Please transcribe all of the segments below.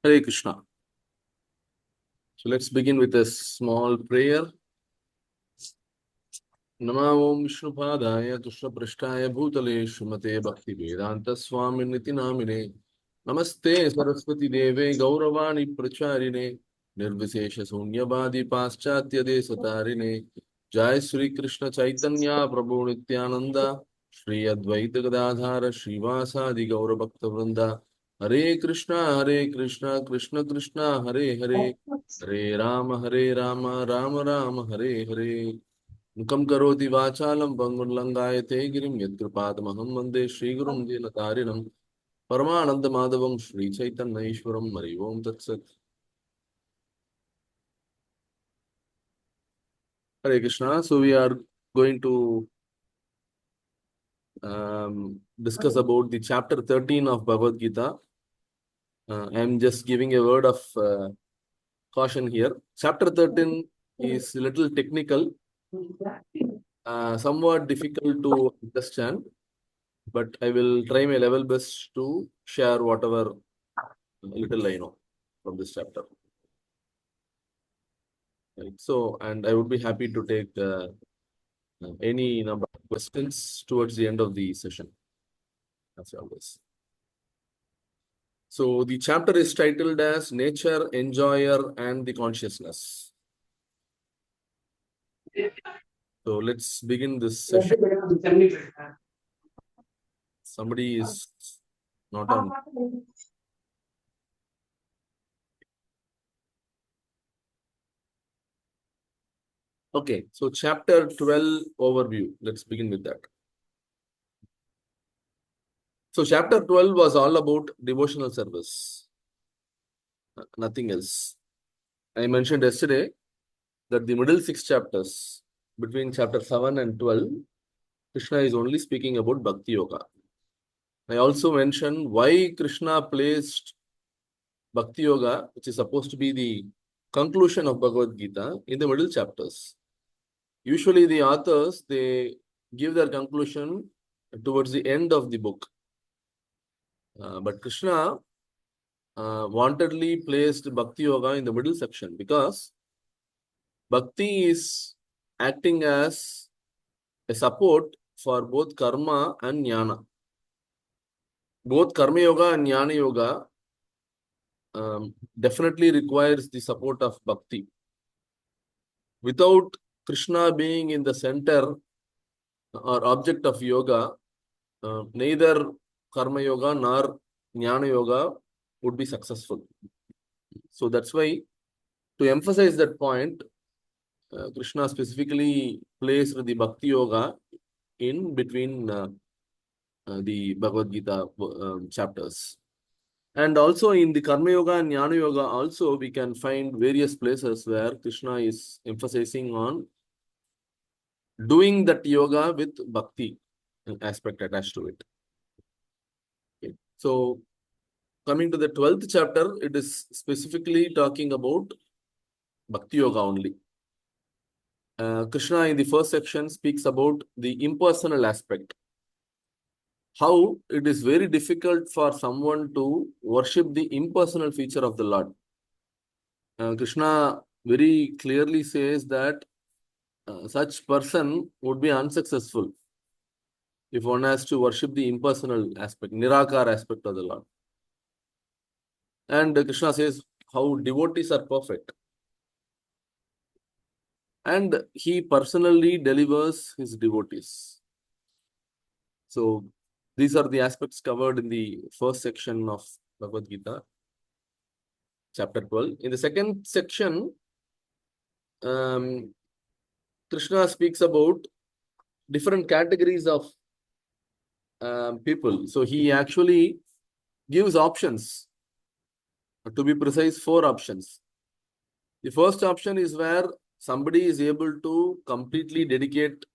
Hare Krishna. So let's begin with a small prayer. Namo Vishnupadaya Krishna Prashtaya Bhutale Srimate Bhakti Vedanta Swami Niti Namine Namaste Saraswati Deve Gauravani Pracharine Nirvisesha Sunyabadi Paschatya Desatarine Jai Sri Krishna Chaitanya Prabhu Nityananda Shri Advaita Gadadhara Srivasadi Gauravakta Vrinda Hare Krishna Krishna Krishna Hare Hare Hare Rama Rama Rama Hare Hare Mukam karoti vachalam pangulangaayate girim yatkripatmaham vande Srigurum Dinatarinam Paramananda Madhavam Sri Chaitanya Ishwaram Hari Om Tat Sat. Hare Krishna. So we are going to discuss about the chapter 13 of Bhagavad Gita. I am just giving a word of caution here. Chapter 13 is a little technical, somewhat difficult to understand, but I will try my level best to share whatever little I know from this chapter. Right. So, and I would be happy to take any number of questions towards the end of the session, as always. So, the chapter is titled as Nature, Enjoyer, and the Consciousness. So, let's begin this session. Somebody is not on. Okay, so chapter 12 overview. Let's begin with that. So, chapter 12 was all about devotional service, nothing else. I mentioned yesterday that the middle 6 chapters, between chapter 7 and 12, Krishna is only speaking about Bhakti Yoga. I also mentioned why Krishna placed Bhakti Yoga, which is supposed to be the conclusion of Bhagavad Gita, in the middle chapters. Usually the authors, they give their conclusion towards the end of the book. But Krishna wantedly placed Bhakti Yoga in the middle section because Bhakti is acting as a support for both karma and jnana. Both karma yoga and jnana yoga definitely requires the support of bhakti. Without Krishna being in the center or object of yoga, neither karma yoga nor jnana yoga would be successful. So that's why, to emphasize that point, Krishna specifically placed the bhakti yoga in between the Bhagavad Gita chapters. And also in the Karma Yoga and Jnana Yoga also we can find various places where Krishna is emphasizing on doing that yoga with bhakti aspect attached to it. Okay. So coming to the 12th chapter, it is specifically talking about bhakti yoga only. Krishna in the first section speaks about the impersonal aspect. How it is very difficult for someone to worship the impersonal feature of the Lord. Krishna very clearly says that such person would be unsuccessful if one has to worship the impersonal aspect, Nirakar aspect of the Lord. And Krishna says how devotees are perfect. And he personally delivers his devotees. So these are the aspects covered in the first section of Bhagavad Gita, chapter 12. In the second section, Krishna speaks about different categories of people. So he actually gives options. To be precise, 4 options. The first option is where somebody is able to completely dedicate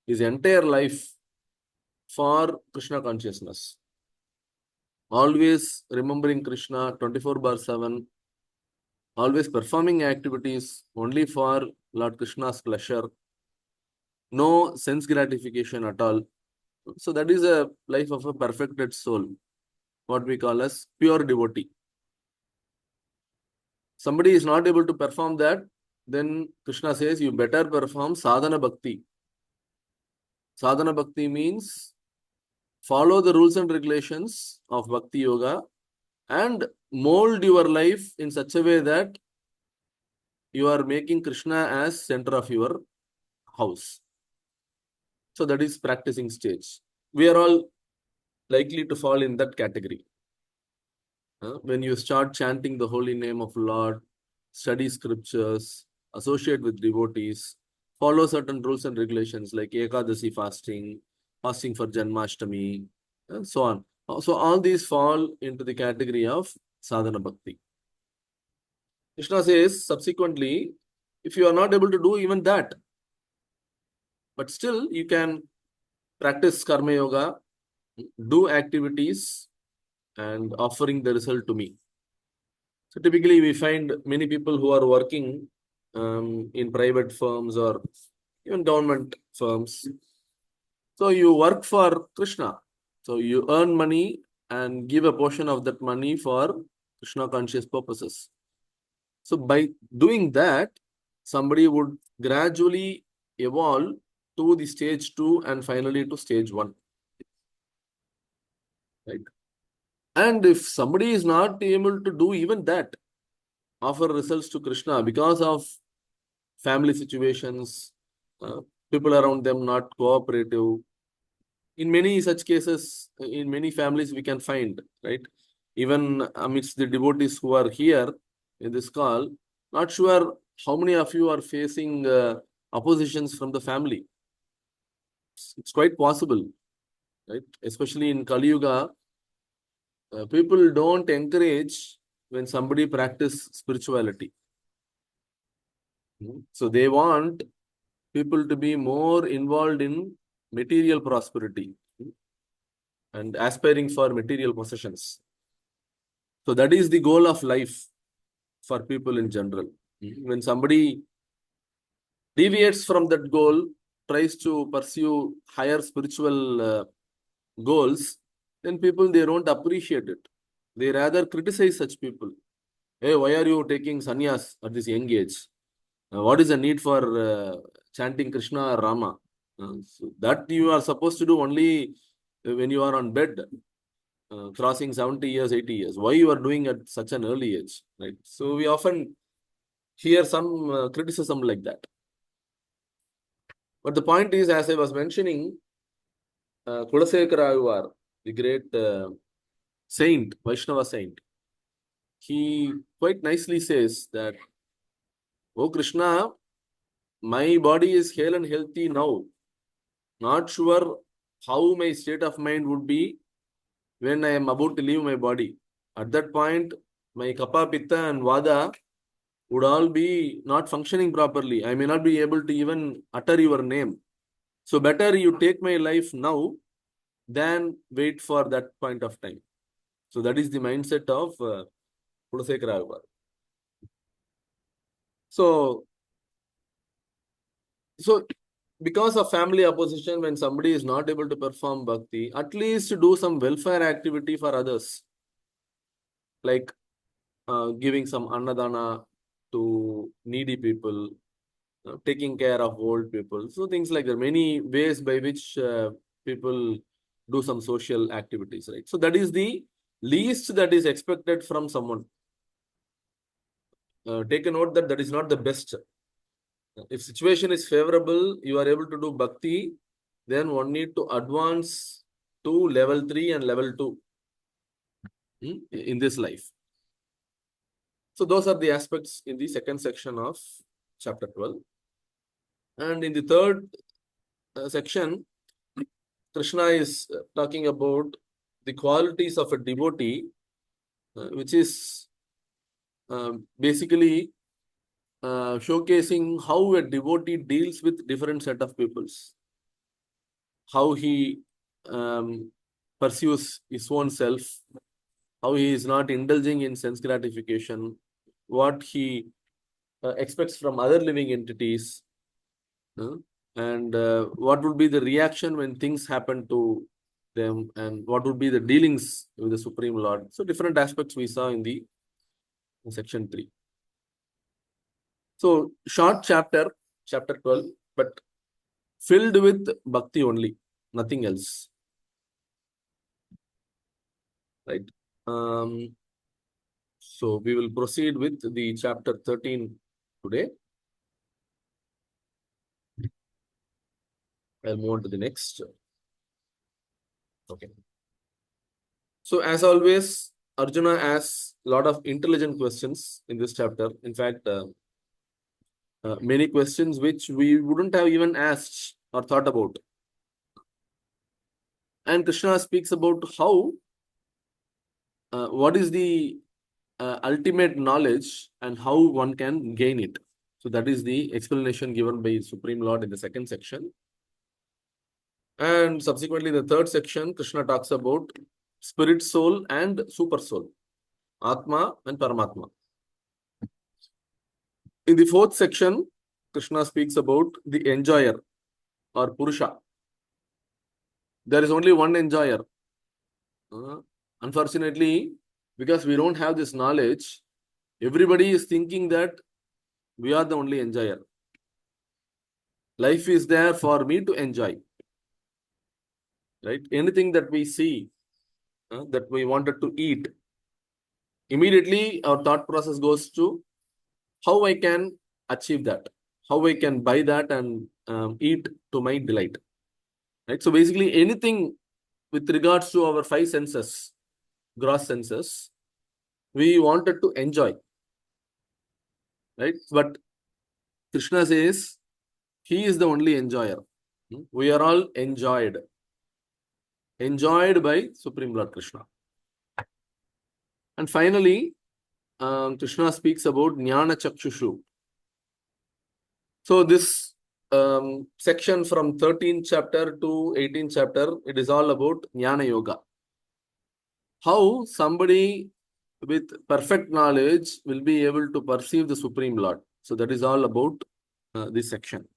his entire life for Krishna consciousness. Always remembering Krishna 24/7, always performing activities only for Lord Krishna's pleasure, no sense gratification at all. So that is a life of a perfected soul, what we call as pure devotee. somebody is not able to perform that, then Krishna says you better perform sadhana bhakti. Sadhana bhakti means follow the rules and regulations of bhakti yoga and mold your life in such a way that you are making Krishna as center of your house. So that is practicing stage. We are all likely to fall in that category. When you start chanting the holy name of Lord, study scriptures, associate with devotees, follow certain rules and regulations like Ekadasi fasting, fasting for Janmashtami, and so on. So all these fall into the category of sadhana bhakti. Krishna says subsequently, if you are not able to do even that, but still you can practice karma yoga, do activities, and offering the result to me. So typically we find many people who are working in private firms or even government firms. So you work for Krishna. So you earn money and give a portion of that money for Krishna conscious purposes. So by doing that, somebody would gradually evolve to the stage 2 and finally to stage 1. Right? And if somebody is not able to do even that, offer results to Krishna because of family situations, people around them not cooperative. In many such cases, in many families, we can find, right? Even amidst the devotees who are here in this call, not sure how many of you are facing oppositions from the family. It's quite possible, right? Especially in Kali Yuga, people don't encourage when somebody practice spirituality. So they want people to be more involved in material prosperity and aspiring for material possessions. So that is the goal of life for people in general. When somebody deviates from that goal, tries to pursue higher spiritual goals, then people, they don't appreciate it. They rather criticize such people. Hey, why are you taking sannyas at this young age? What is the need for chanting Krishna or Rama? So that you are supposed to do only when you are on bed, crossing 70 years, 80 years. Why you are doing at such an early age, right? So we often hear some criticism like that. But the point is, as I was mentioning, Kulasekara, the great saint, Vaishnava saint, he quite nicely says that, oh Krishna, my body is hale and healthy now. Not sure how my state of mind would be when I am about to leave my body. At that point, my Kapha, Pitta and Vada would all be not functioning properly. I may not be able to even utter your name. So better you take my life now than wait for that point of time. So that is the mindset of Kulasekara. So because of family opposition, when somebody is not able to perform bhakti, at least do some welfare activity for others, like giving some annadana to needy people, taking care of old people. So things like that. Many ways by which people do some social activities, right? So that is the least that is expected from someone. Take a note that that is not the best. If situation is favorable, you are able to do bhakti, then one need to advance to level 3 and level 2 in this life. So those are the aspects in the second section of chapter 12. And in the third section, Krishna is talking about the qualities of a devotee, which is basically showcasing how a devotee deals with different set of peoples, how he pursues his own self, how he is not indulging in sense gratification, what he expects from other living entities, and what would be the reaction when things happen to them, and what would be the dealings with the Supreme Lord. So different aspects we saw in the section 3. So short chapter, chapter 12, but filled with bhakti only, nothing else. Right? So we will proceed with the chapter 13 today. I'll move on to the next. Okay. So as always, Arjuna asks a lot of intelligent questions in this chapter. In fact, many questions which we wouldn't have even asked or thought about. And Krishna speaks about how, what is the ultimate knowledge and how one can gain it. So that is the explanation given by Supreme Lord in the second section. And subsequently, the third section, Krishna talks about spirit soul and super soul, Atma and Paramatma. In the fourth section, Krishna speaks about the enjoyer or Purusha. There is only one enjoyer. Unfortunately, because we don't have this knowledge, everybody is thinking that we are the only enjoyer. Life is there for me to enjoy. Right? Anything that we see, that we wanted to eat, immediately our thought process goes to how I can achieve that, how I can buy that and eat to my delight. Right? So basically anything with regards to our five senses, gross senses, we wanted to enjoy. Right? But Krishna says he is the only enjoyer. We are all enjoyed by Supreme Lord Krishna. And finally, Krishna speaks about Jnana Chakshushu. So this section from 13th chapter to 18th chapter, it is all about Jnana Yoga. How somebody with perfect knowledge will be able to perceive the Supreme Lord. So that is all about this section.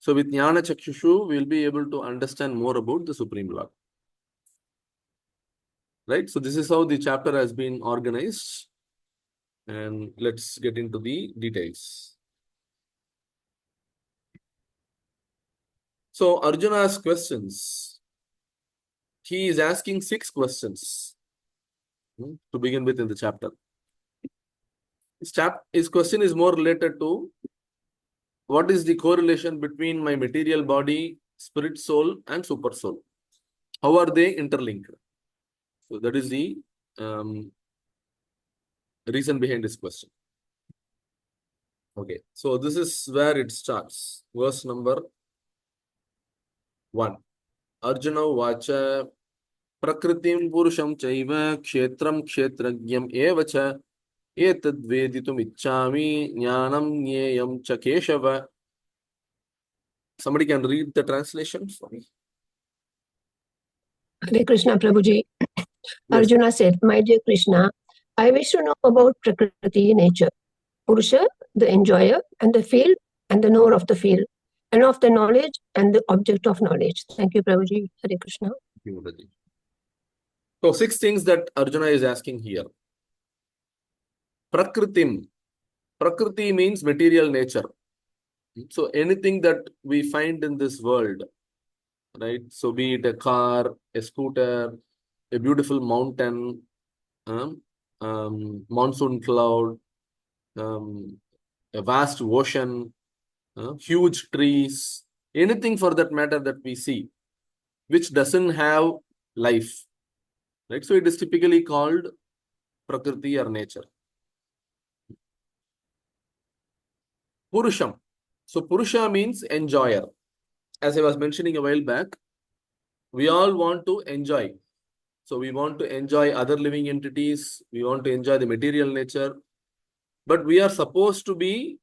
So with Jnana Chakshushu, we will be able to understand more about the Supreme Lord. Right? So this is how the chapter has been organized. And let's get into the details. So Arjuna asks questions. He is asking 6 questions to begin with in the chapter. His question is more related to what is the correlation between my material body, spirit soul, and super soul? How are they interlinked? So that is the reason behind this question. Okay, so this is where it starts. Verse number 1. Arjuna Vacha Prakritim Purusham Chaiva Kshetram Kshetragyam Evacha Etad Veditum Ichchami Jnanam Nyeyam Cha Keshava. Somebody can read the translation for me. Hare Krishna Prabhuji. Yes. Arjuna said, my dear Krishna, I wish to know about Prakriti nature, Purusha, the enjoyer, and the field, and the knower of the field, and of the knowledge and the object of knowledge. Thank you, Prabhuji. Hare Krishna. Thank you, Mataji. So 6 things that Arjuna is asking here. Prakritim. Prakriti means material nature. So anything that we find in this world, right? So be it a car, a scooter, a beautiful mountain, monsoon cloud, a vast ocean, huge trees, anything for that matter that we see, which doesn't have life, right? So it is typically called Prakriti or nature. Purusham. So Purusha means enjoyer. As I was mentioning a while back, we all want to enjoy. So we want to enjoy other living entities. We want to enjoy the material nature. But we are supposed to be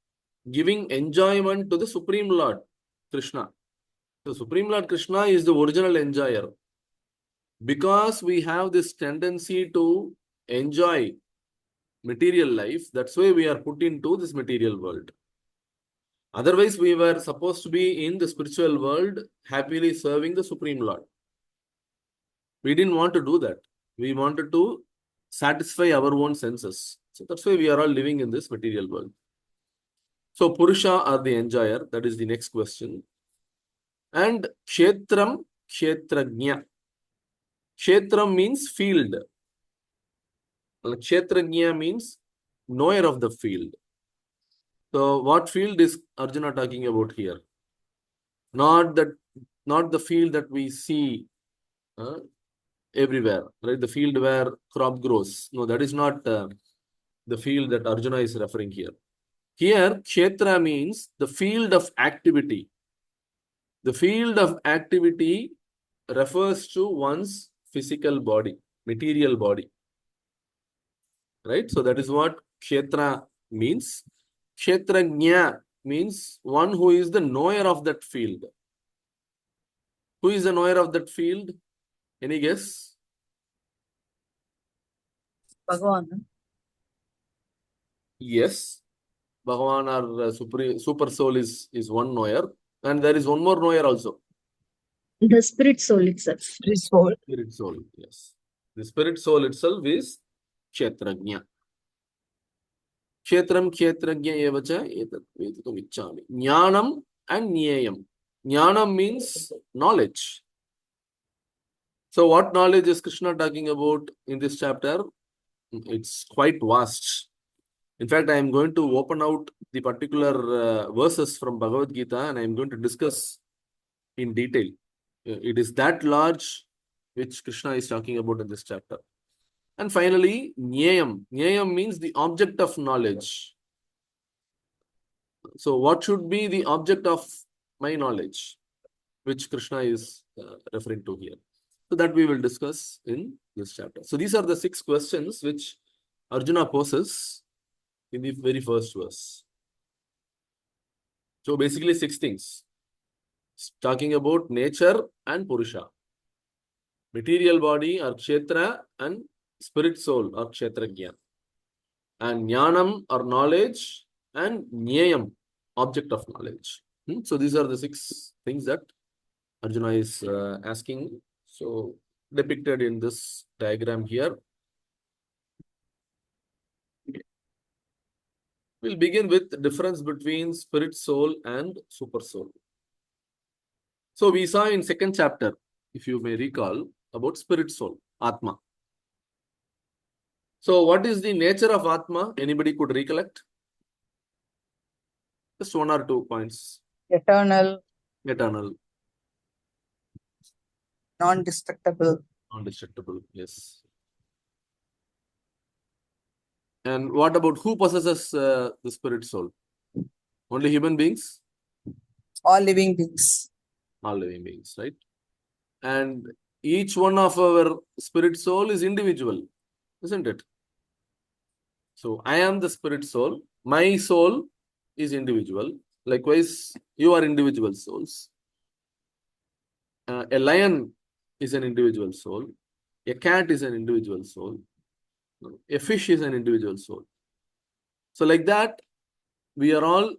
giving enjoyment to the Supreme Lord, Krishna. The Supreme Lord Krishna is the original enjoyer. Because we have this tendency to enjoy material life, that's why we are put into this material world. Otherwise, we were supposed to be in the spiritual world, happily serving the Supreme Lord. We didn't want to do that. We wanted to satisfy our own senses. So that's why we are all living in this material world. So Purusha are the enjoyer. That is the next question. And Kshetram, Kshetrajna. Kshetram means field. Kshetrajna means knower of the field. So what field is Arjuna talking about here? Not the field that we see everywhere, right? The field where crop grows. No, that is not the field that Arjuna is referring here. Here, Kshetra means the field of activity. The field of activity refers to one's physical body, material body, right? So that is what Kshetra means. Kshetrajna means one who is the knower of that field. Who is the knower of that field? Any guess? Bhagavan. Yes. Bhagavan or super soul is one knower. And there is one more knower also. The spirit soul itself. Spirit soul. Spirit soul, yes. The spirit soul itself is Kshetrajna. Kshetram Kshetrajna evacha etat veditum ichchami. Jnanam and Nyayam. Jnanam means knowledge. So what knowledge is Krishna talking about in this chapter? It's quite vast. In fact, I am going to open out the particular verses from Bhagavad Gita and I am going to discuss in detail. It is that large which Krishna is talking about in this chapter. And finally, Nyayam. Nyayam means the object of knowledge. So what should be the object of my knowledge, which Krishna is referring to here? So that we will discuss in this chapter. So these are the 6 questions which Arjuna poses in the very first verse. So basically 6 things. It's talking about nature and Purusha. Material body or Kshetra and spirit soul or Kshetrajna. And Jnanam or knowledge and Nyayam, object of knowledge. So these are the 6 things that Arjuna is asking. So depicted in this diagram here. We'll begin with the difference between spirit soul and super soul. So we saw in 2nd chapter, if you may recall, about spirit soul, Atma. So what is the nature of Atma? Anybody could recollect? Just 1 or 2 points. Eternal, Eternal, non-destructible. non-destructible, yes. And what about who possesses the spirit soul? Only human beings? All living beings. All living beings, right? And each one of our spirit soul is individual, isn't it? So I am the spirit soul. My soul is individual. Likewise, you are individual souls. A lion is an individual soul. A cat is an individual soul. A fish is an individual soul. So like that, we are all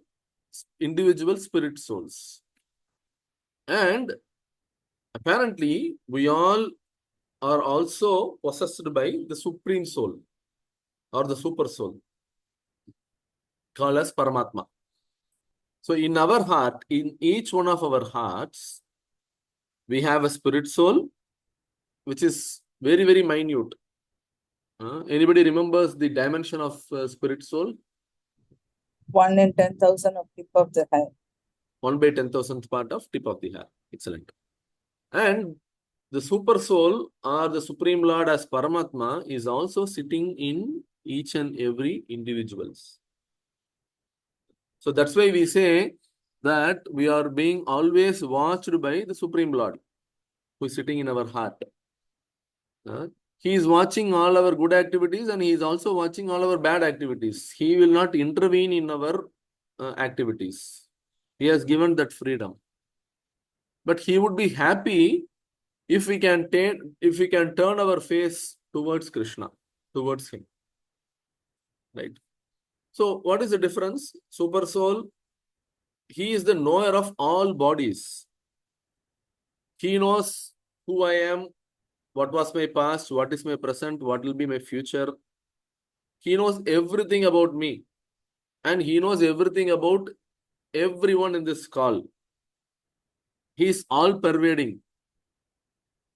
individual spirit souls. And apparently, we all are also possessed by the supreme soul or the super soul called as Paramatma. So in our heart, in each one of our hearts, we have a spirit soul, which is very, very minute. Anybody remembers the dimension of spirit soul? 1 in 10,000 of tip of the hair. 1 by 10,000th part of tip of the hair. Excellent. And the super soul or the Supreme Lord as Paramatma is also sitting in each and every individuals. So that's why we say that we are being always watched by the Supreme Lord who is sitting in our heart. He is watching all our good activities and he is also watching all our bad activities. He will not intervene in our activities. He has given that freedom. But he would be happy if we can turn our face towards Krishna, towards him. Right? So what is the difference? Super soul, he is the knower of all bodies. He knows who I am, what was my past, what is my present, what will be my future. He knows everything about me. and he knows everything about everyone in this call. He is all pervading.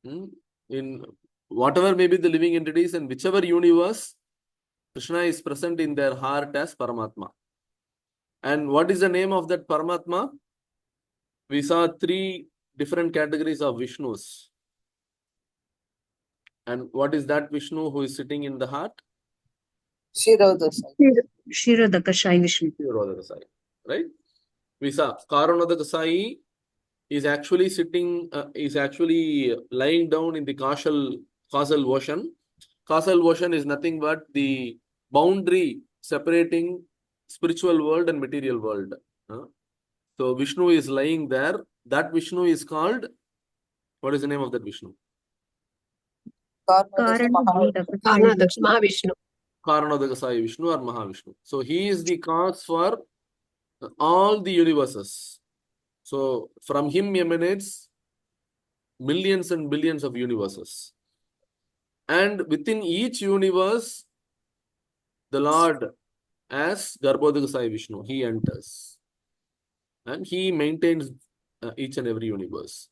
In whatever may be the living entities and whichever universe, Krishna is present in their heart as Paramatma. And what is the name of that Paramatma? We saw 3 different categories of Vishnus. And what is that Vishnu who is sitting in the heart? Shirodasai. Kshirodakashayi Vishnu. Kshirodakasai, right? We saw Karanodakasai is actually sitting, is actually lying down in the causal ocean. Causal ocean is nothing but the boundary separating spiritual world and material world. So Vishnu is lying there. That Vishnu is called, what is the name of that Vishnu? Karanodakasai Mahavishnu. Karnadaksha Mahavishnu. Karanodakasai Vishnu or Mahavishnu. So he is the cause for all the universes. So from him emanates millions and billions of universes. And within each universe, the Lord, as Garbhodakasai Vishnu, he enters. And he maintains each and every universe.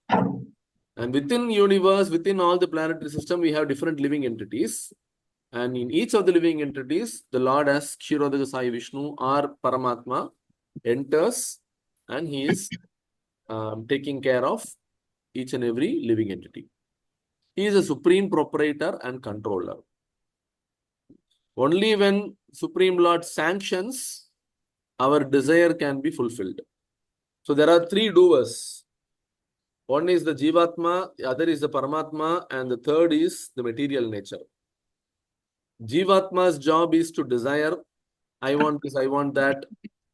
And within universe, within all the planetary system, we have different living entities. And in each of the living entities, the Lord as Kshirodakasai Vishnu or Paramatma enters, and he is taking care of each and every living entity. He is a supreme proprietor and controller. Only when Supreme Lord sanctions, our desire can be fulfilled. So there are 3 doers. One is the Jivatma, the other is the Paramatma, and the third is the material nature. Jivatma's job is to desire, I want this, I want that,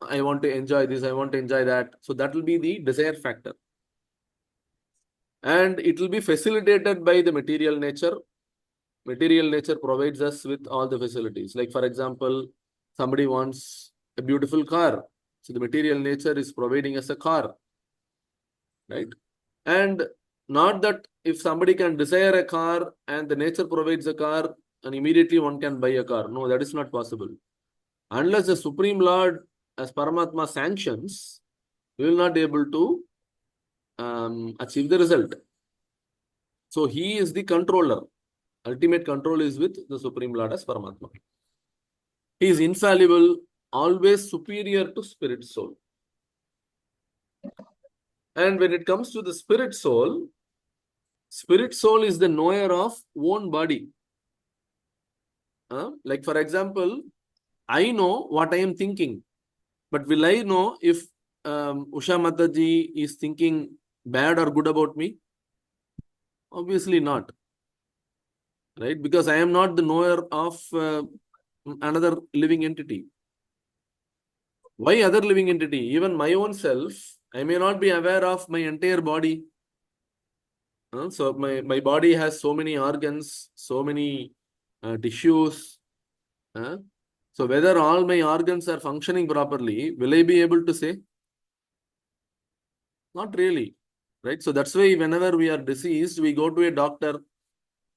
I want to enjoy this, I want to enjoy that. So that will be the desire factor. And it will be facilitated by the material nature. Material nature provides us with all the facilities. Like for example, somebody wants a beautiful car. So the material nature is providing us a car. Right? And not that if somebody can desire a car and the nature provides a car and immediately one can buy a car. No, that is not possible. Unless the Supreme Lord as Paramatma sanctions, we will not be able to achieve the result. So he is the controller. Ultimate control is with the Supreme Lord as Paramatma. He is infallible, always superior to spirit soul. And when it comes to the spirit soul is the knower of own body. Like for example, I know what I am thinking, but will I know if Usha Mataji is thinking bad or good about me? Obviously not. Right? Because I am not the knower of another living entity. Why other living entity? Even my own self, I may not be aware of my entire body. So my body has so many organs, so many tissues. So whether all my organs are functioning properly, will I be able to say? Not really. Right? So that's why whenever we are diseased, we go to a doctor.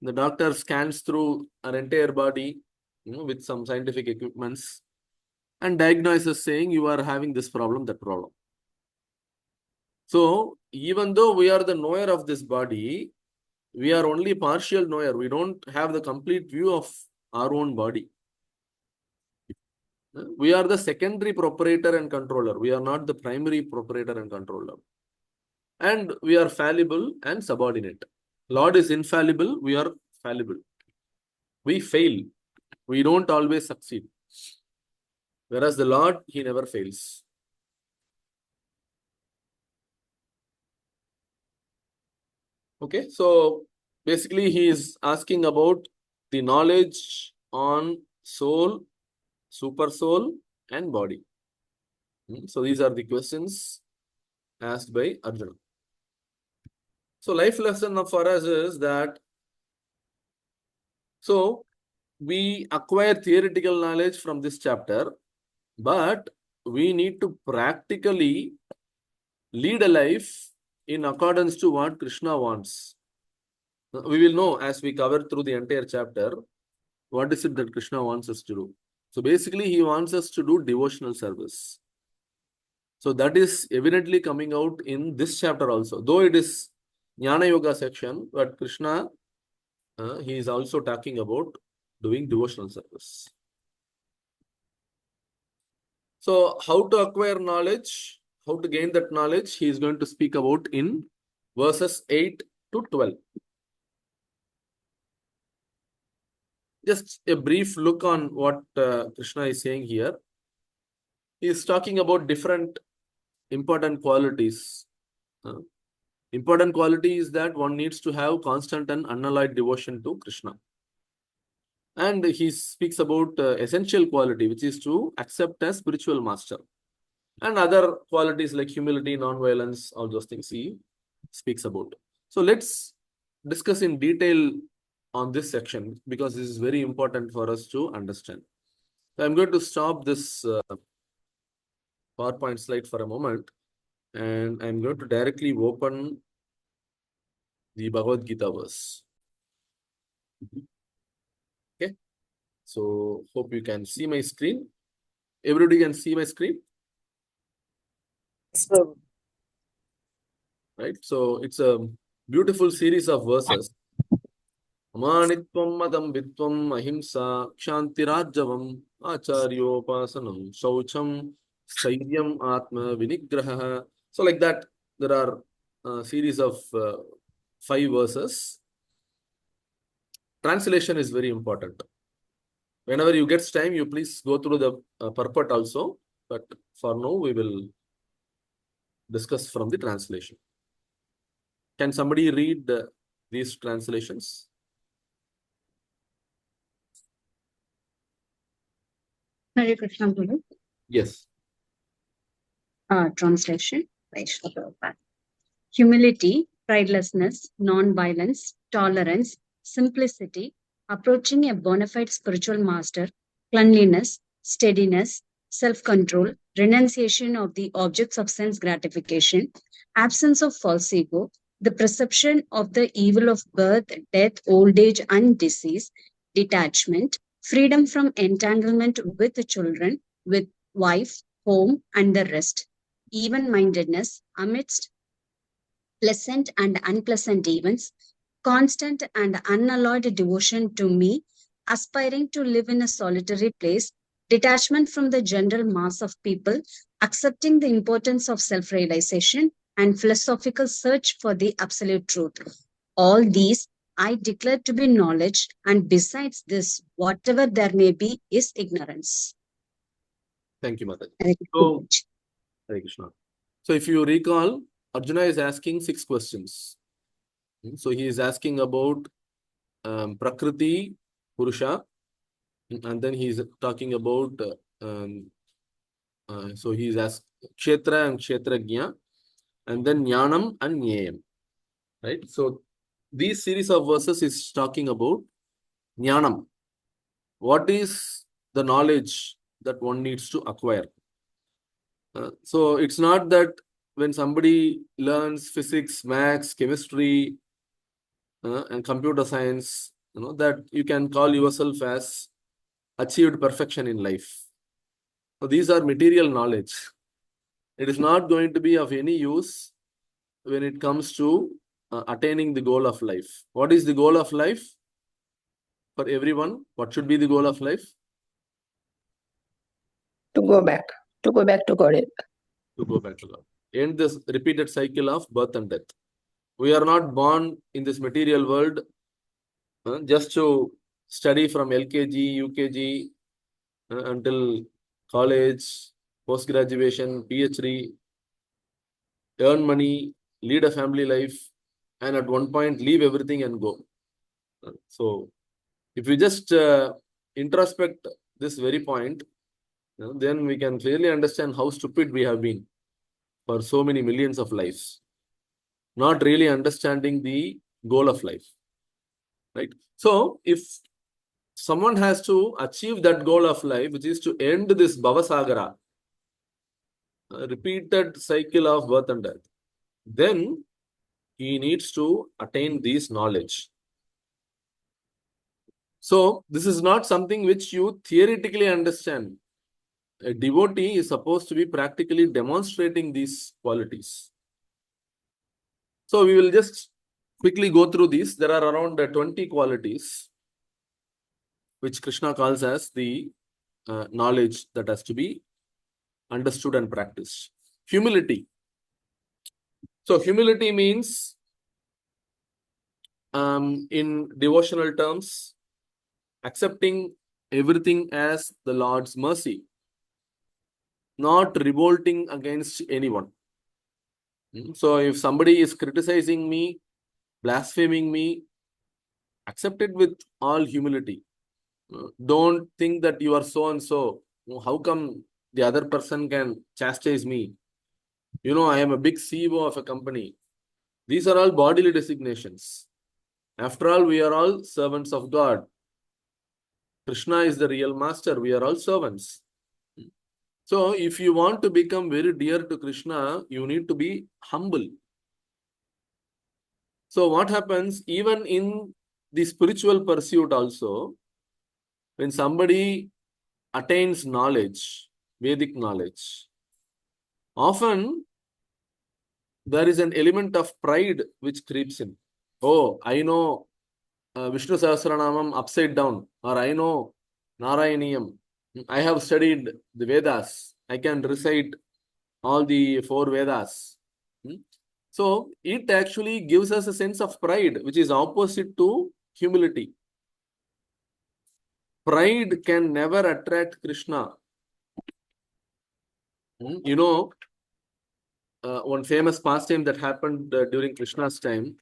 The doctor scans through our entire body, with some scientific equipments and diagnoses saying you are having this problem, that problem. So even though we are the knower of this body, we are only partial knower. We don't have the complete view of our own body. We are the secondary proprietor and controller. We are not the primary proprietor and controller. And we are fallible and subordinate. Lord is infallible. We are fallible. We fail. We don't always succeed. Whereas the Lord, he never fails. Okay, so basically he is asking about the knowledge on soul, super soul, and body. So these are the questions asked by Arjuna. So life lesson for us is that, so we acquire theoretical knowledge from this chapter, but we need to practically lead a life in accordance to what Krishna wants. We will know as we cover through the entire chapter, what is it that Krishna wants us to do. So basically, he wants us to do devotional service. So that is evidently coming out in this chapter also. Though it is Jnana Yoga section, but Krishna, he is also talking about doing devotional service. So how to acquire knowledge, how to gain that knowledge, he is going to speak about in verses 8 to 12. Just a brief look on what Krishna is saying here. He is talking about different important qualities. Important quality is that one needs to have constant and unalloyed devotion to Krishna. And he speaks about essential quality, which is to accept as spiritual master. And other qualities like humility, non-violence, all those things he speaks about. So let's discuss in detail on this section because this is very important for us to understand. So I'm going to stop this PowerPoint slide for a moment and I'm going to directly open the Bhagavad Gita verse. Okay, so hope you can see my screen. Everybody can see my screen, Yes, Prabhu. right? So it's a beautiful series of verses. Amanitvam madam vitvam ahimsa kshantirajjavam acharyopasanam shaucham stairyam atma vinigraha. So like that, there are a series of 5 verses. Translation is very important. Whenever you get time, you please go through the purport also. But for now, we will discuss from the translation. Can somebody read these translations? Hare Krishna Guru. Yes. Translation by Srila Prabhupada. Humility, pridelessness, non-violence, tolerance, simplicity, approaching a bona fide spiritual master, cleanliness, steadiness, self-control, renunciation of the objects of sense gratification, absence of false ego, the perception of the evil of birth, death, old age, and disease, detachment, freedom from entanglement with the children, with wife, home, and the rest, even-mindedness amidst pleasant and unpleasant events, constant and unalloyed devotion to me, aspiring to live in a solitary place, detachment from the general mass of people, accepting the importance of self-realization, and philosophical search for the absolute truth. All these I declare to be knowledge, and besides this, whatever there may be is ignorance. Thank you, Mataji. Hare So, Krishna. Hare Krishna. So if you recall, Arjuna is asking 6 questions. So he is asking about Prakriti, Purusha, and then he is talking about, so he is asking Kshetra and Kshetrajna, and then Jnanam and Jnayam. Right? So these series of verses is talking about Jnanam. What is the knowledge that one needs to acquire? So it's not that when somebody learns physics, maths, chemistry, and computer science, that you can call yourself as achieved perfection in life. So these are material knowledge. It is not going to be of any use when it comes to attaining the goal of life. What is the goal of life for everyone? What should be the goal of life? To go back to God. To go back to God. End this repeated cycle of birth and death. We are not born in this material world just to study from LKG, UKG until college, post-graduation, PhD, earn money, lead a family life, and at one point leave everything and go. So if we just introspect this very point, then we can clearly understand how stupid we have been for so many millions of lives, not really understanding the goal of life. Right? So if someone has to achieve that goal of life, which is to end this Bhavasagara, repeated cycle of birth and death, then he needs to attain this knowledge. So this is not something which you theoretically understand. A devotee is supposed to be practically demonstrating these qualities. So we will just quickly go through these. There are around 20 qualities which Krishna calls as the knowledge that has to be understood and practiced. Humility. So humility means, in devotional terms, accepting everything as the Lord's mercy, not revolting against anyone. So if somebody is criticizing me, blaspheming me, accept it with all humility. Don't think that you are so and so. How come the other person can chastise me? I am a big CEO of a company. These are all bodily designations. After all, we are all servants of God. Krishna is the real master. We are all servants. So if you want to become very dear to Krishna, you need to be humble. So what happens even in the spiritual pursuit also, when somebody attains knowledge, Vedic knowledge, often there is an element of pride which creeps in. Oh, I know Vishnu Sahasranamam upside down, or I know Narayaniyam. I have studied the Vedas. I can recite all the 4 Vedas. So it actually gives us a sense of pride, which is opposite to humility. Pride can never attract Krishna. One famous pastime that happened during Krishna's time.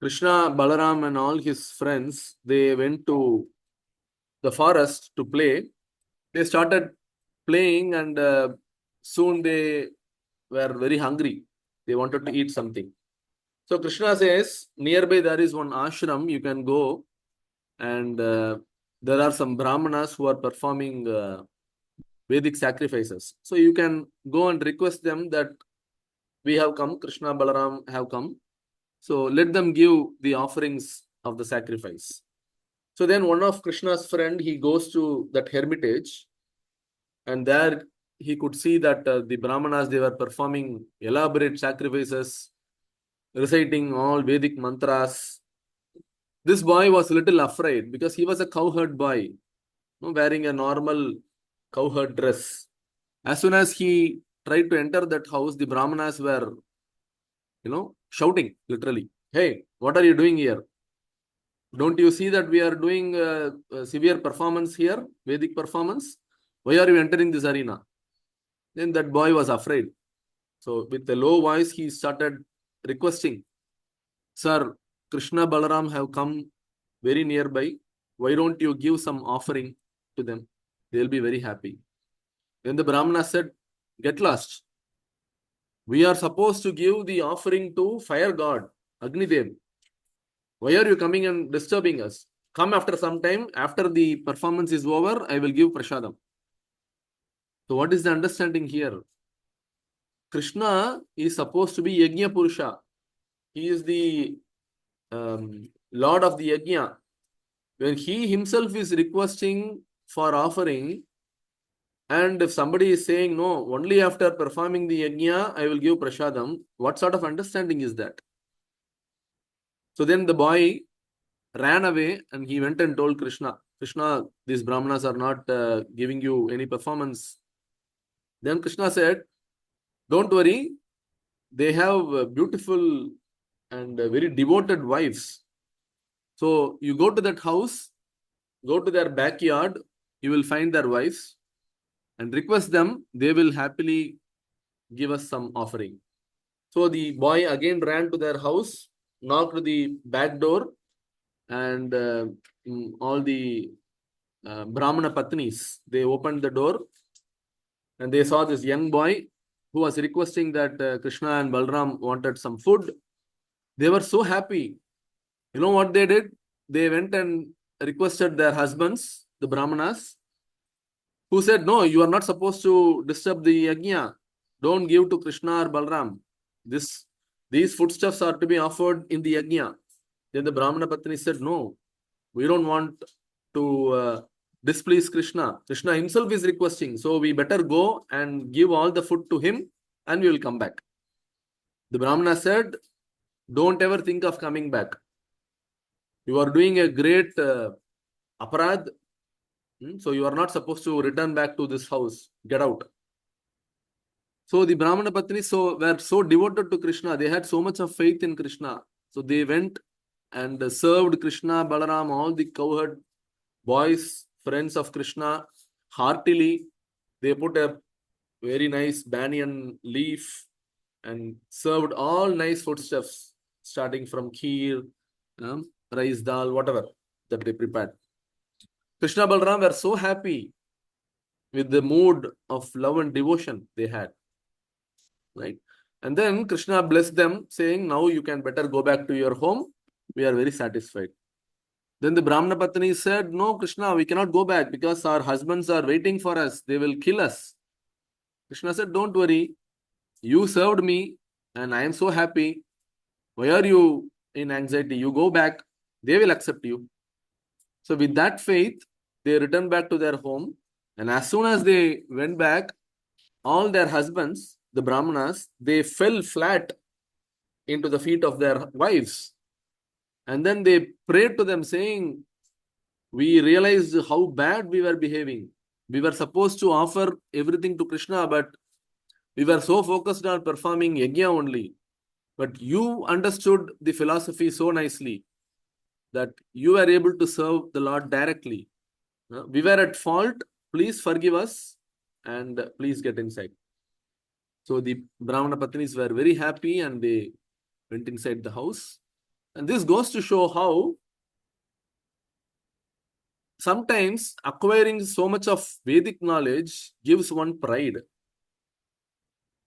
Krishna, Balaram and all his friends, they went to the forest to play. They started playing and soon they were very hungry. They wanted to eat something. So Krishna says, nearby there is one ashram, you can go, and there are some brahmanas who are performing Vedic sacrifices. So you can go and request them that we have come, Krishna, Balaram have come. So let them give the offerings of the sacrifice. So then one of Krishna's friend, he goes to that hermitage, and there he could see that the brahmanas, they were performing elaborate sacrifices, reciting all Vedic mantras. This boy was a little afraid because he was a cowherd boy, wearing a normal cowherd dress. As soon as he tried to enter that house, the brahmanas were, shouting literally, "Hey, what are you doing here? Don't you see that we are doing a severe performance here, Vedic performance? Why are you entering this arena?" Then that boy was afraid. So with a low voice, he started requesting, "Sir, Krishna, Balaram have come very nearby. Why don't you give some offering to them? They'll be very happy." Then the Brahmana said, "Get lost. We are supposed to give the offering to fire god, Agni Dev. Why are you coming and disturbing us? Come after some time. After the performance is over, I will give prasadam." So what is the understanding here? Krishna is supposed to be Yajna Purusha. He is the Lord of the Yajna. When he himself is requesting for offering, and if somebody is saying, "No, only after performing the Yajna, I will give prasadam," what sort of understanding is that? So then the boy ran away and he went and told Krishna, "Krishna, these brahmanas are not giving you any performance." Then Krishna said, "Don't worry, they have beautiful and very devoted wives. So you go to that house, go to their backyard, you will find their wives and request them, they will happily give us some offering." So the boy again ran to their house, knocked the back door, and all the Brahmana Patnis, they opened the door and they saw this young boy who was requesting that Krishna and Balram wanted some food. They were so happy. You know what they did? They went and requested their husbands, the Brahmanas, who said, "No, you are not supposed to disturb the yajna. Don't give to Krishna or Balram. These foodstuffs are to be offered in the yajna." Then the Brahmana Patni said, no, we don't want to displease Krishna. Krishna himself is requesting. So we better go and give all the food to him and we will come back. The Brahmana said, don't ever think of coming back. You are doing a great aparad. So you are not supposed to return back to this house. Get out. So the Brahmana Patnis were so devoted to Krishna. They had so much of faith in Krishna. So they went and served Krishna, Balaram, all the cowherd boys, friends of Krishna, heartily. They put a very nice banyan leaf and served all nice foodstuffs, starting from kheer, rice dal, whatever that they prepared. Krishna Balaram were so happy with the mood of love and devotion they had. Right? And then Krishna blessed them, saying, now you can better go back to your home. We are very satisfied. Then the Brahmana Patni said, no, Krishna, we cannot go back because our husbands are waiting for us. They will kill us. Krishna said, don't worry. You served me and I am so happy. Why are you in anxiety? You go back. They will accept you. So with that faith, they returned back to their home. And as soon as they went back, all their husbands, the Brahmanas, they fell flat into the feet of their wives. And then they prayed to them saying, we realized how bad we were behaving. We were supposed to offer everything to Krishna, but we were so focused on performing yajna only. But you understood the philosophy so nicely that you were able to serve the Lord directly. We were at fault. Please forgive us and please get inside. So the Brahmana Patnis were very happy and they went inside the house. And this goes to show how sometimes acquiring so much of Vedic knowledge gives one pride.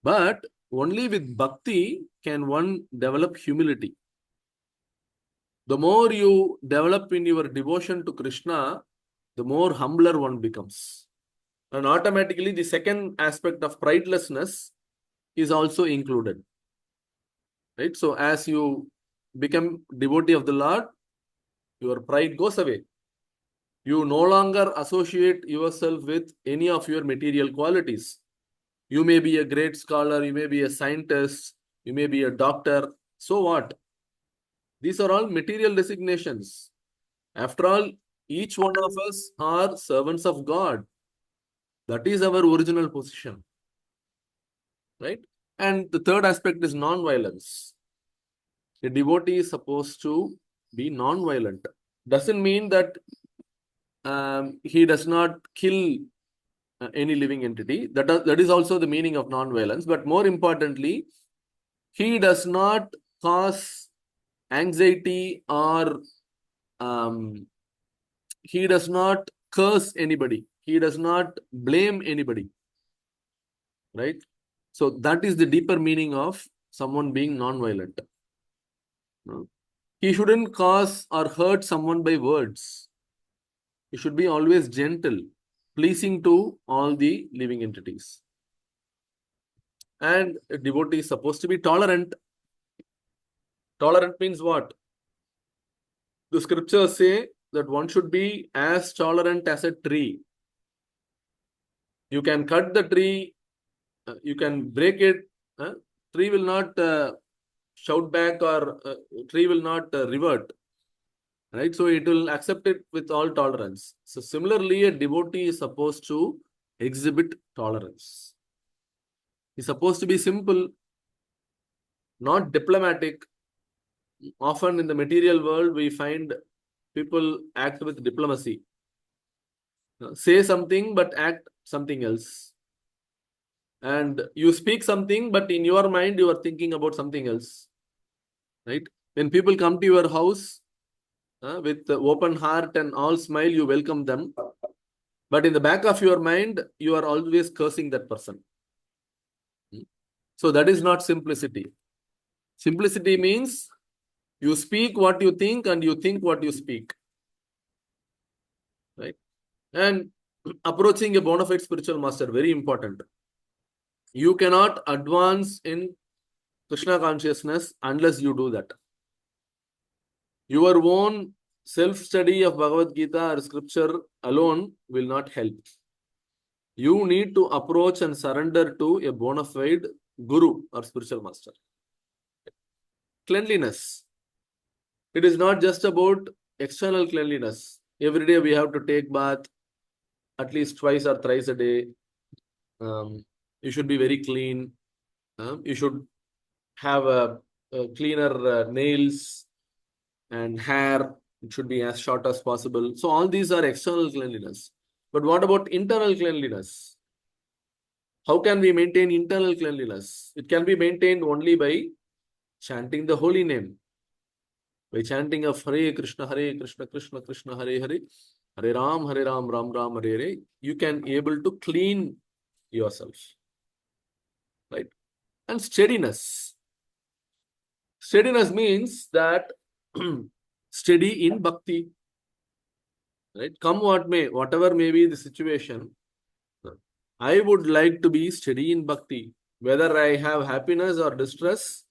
But only with bhakti can one develop humility. The more you develop in your devotion to Krishna, the more humbler one becomes. And automatically the second aspect of pridelessness is also included. Right? So as you become devotee of the Lord, your pride goes away. You no longer associate yourself with any of your material qualities. You may be a great scholar, you may be a scientist, you may be a doctor. So what? These are all material designations. After all, each one of us are servants of God. That is our original position. Right? And the third aspect is non-violence. A devotee is supposed to be non-violent. Doesn't mean that he does not kill any living entity. That is also the meaning of non-violence. But more importantly, he does not cause anxiety or he does not curse anybody. He does not blame anybody. Right? So that is the deeper meaning of someone being non-violent. He shouldn't cause or hurt someone by words. He should be always gentle, pleasing to all the living entities. And a devotee is supposed to be tolerant. Tolerant means what? The scriptures say that one should be as tolerant as a tree. You can cut the tree, you can break it. Tree will not shout back or tree will not revert. Right? So it will accept it with all tolerance. So similarly, a devotee is supposed to exhibit tolerance. He's supposed to be simple, not diplomatic. Often in the material world, we find people act with diplomacy. Say something, but act something else. And you speak something, but in your mind, you are thinking about something else. Right? When people come to your house, with open heart and all smile, you welcome them. But in the back of your mind, you are always cursing that person. So that is not simplicity. Simplicity means you speak what you think and you think what you speak. Right? And approaching a bona fide spiritual master, very important. You cannot advance in Krishna consciousness unless you do that. Your own self-study of Bhagavad Gita or scripture alone will not help. You need to approach and surrender to a bona fide guru or spiritual master. Cleanliness. It is not just about external cleanliness. Every day we have to take bath at least twice or thrice a day. You should be very clean. You should have a cleaner nails and hair. It should be as short as possible. So all these are external cleanliness. But what about internal cleanliness? How can we maintain internal cleanliness? It can be maintained only by chanting the holy name. By chanting of Hare Krishna, Krishna Krishna, Hare Hare, Hare Ram, Ram Ram, Hare Hare. You can able to clean yourself. Right? And steadiness. Steadiness means that steady in bhakti. Right? Come what may, whatever may be the situation, I would like to be steady in bhakti. Whether I have happiness or distress,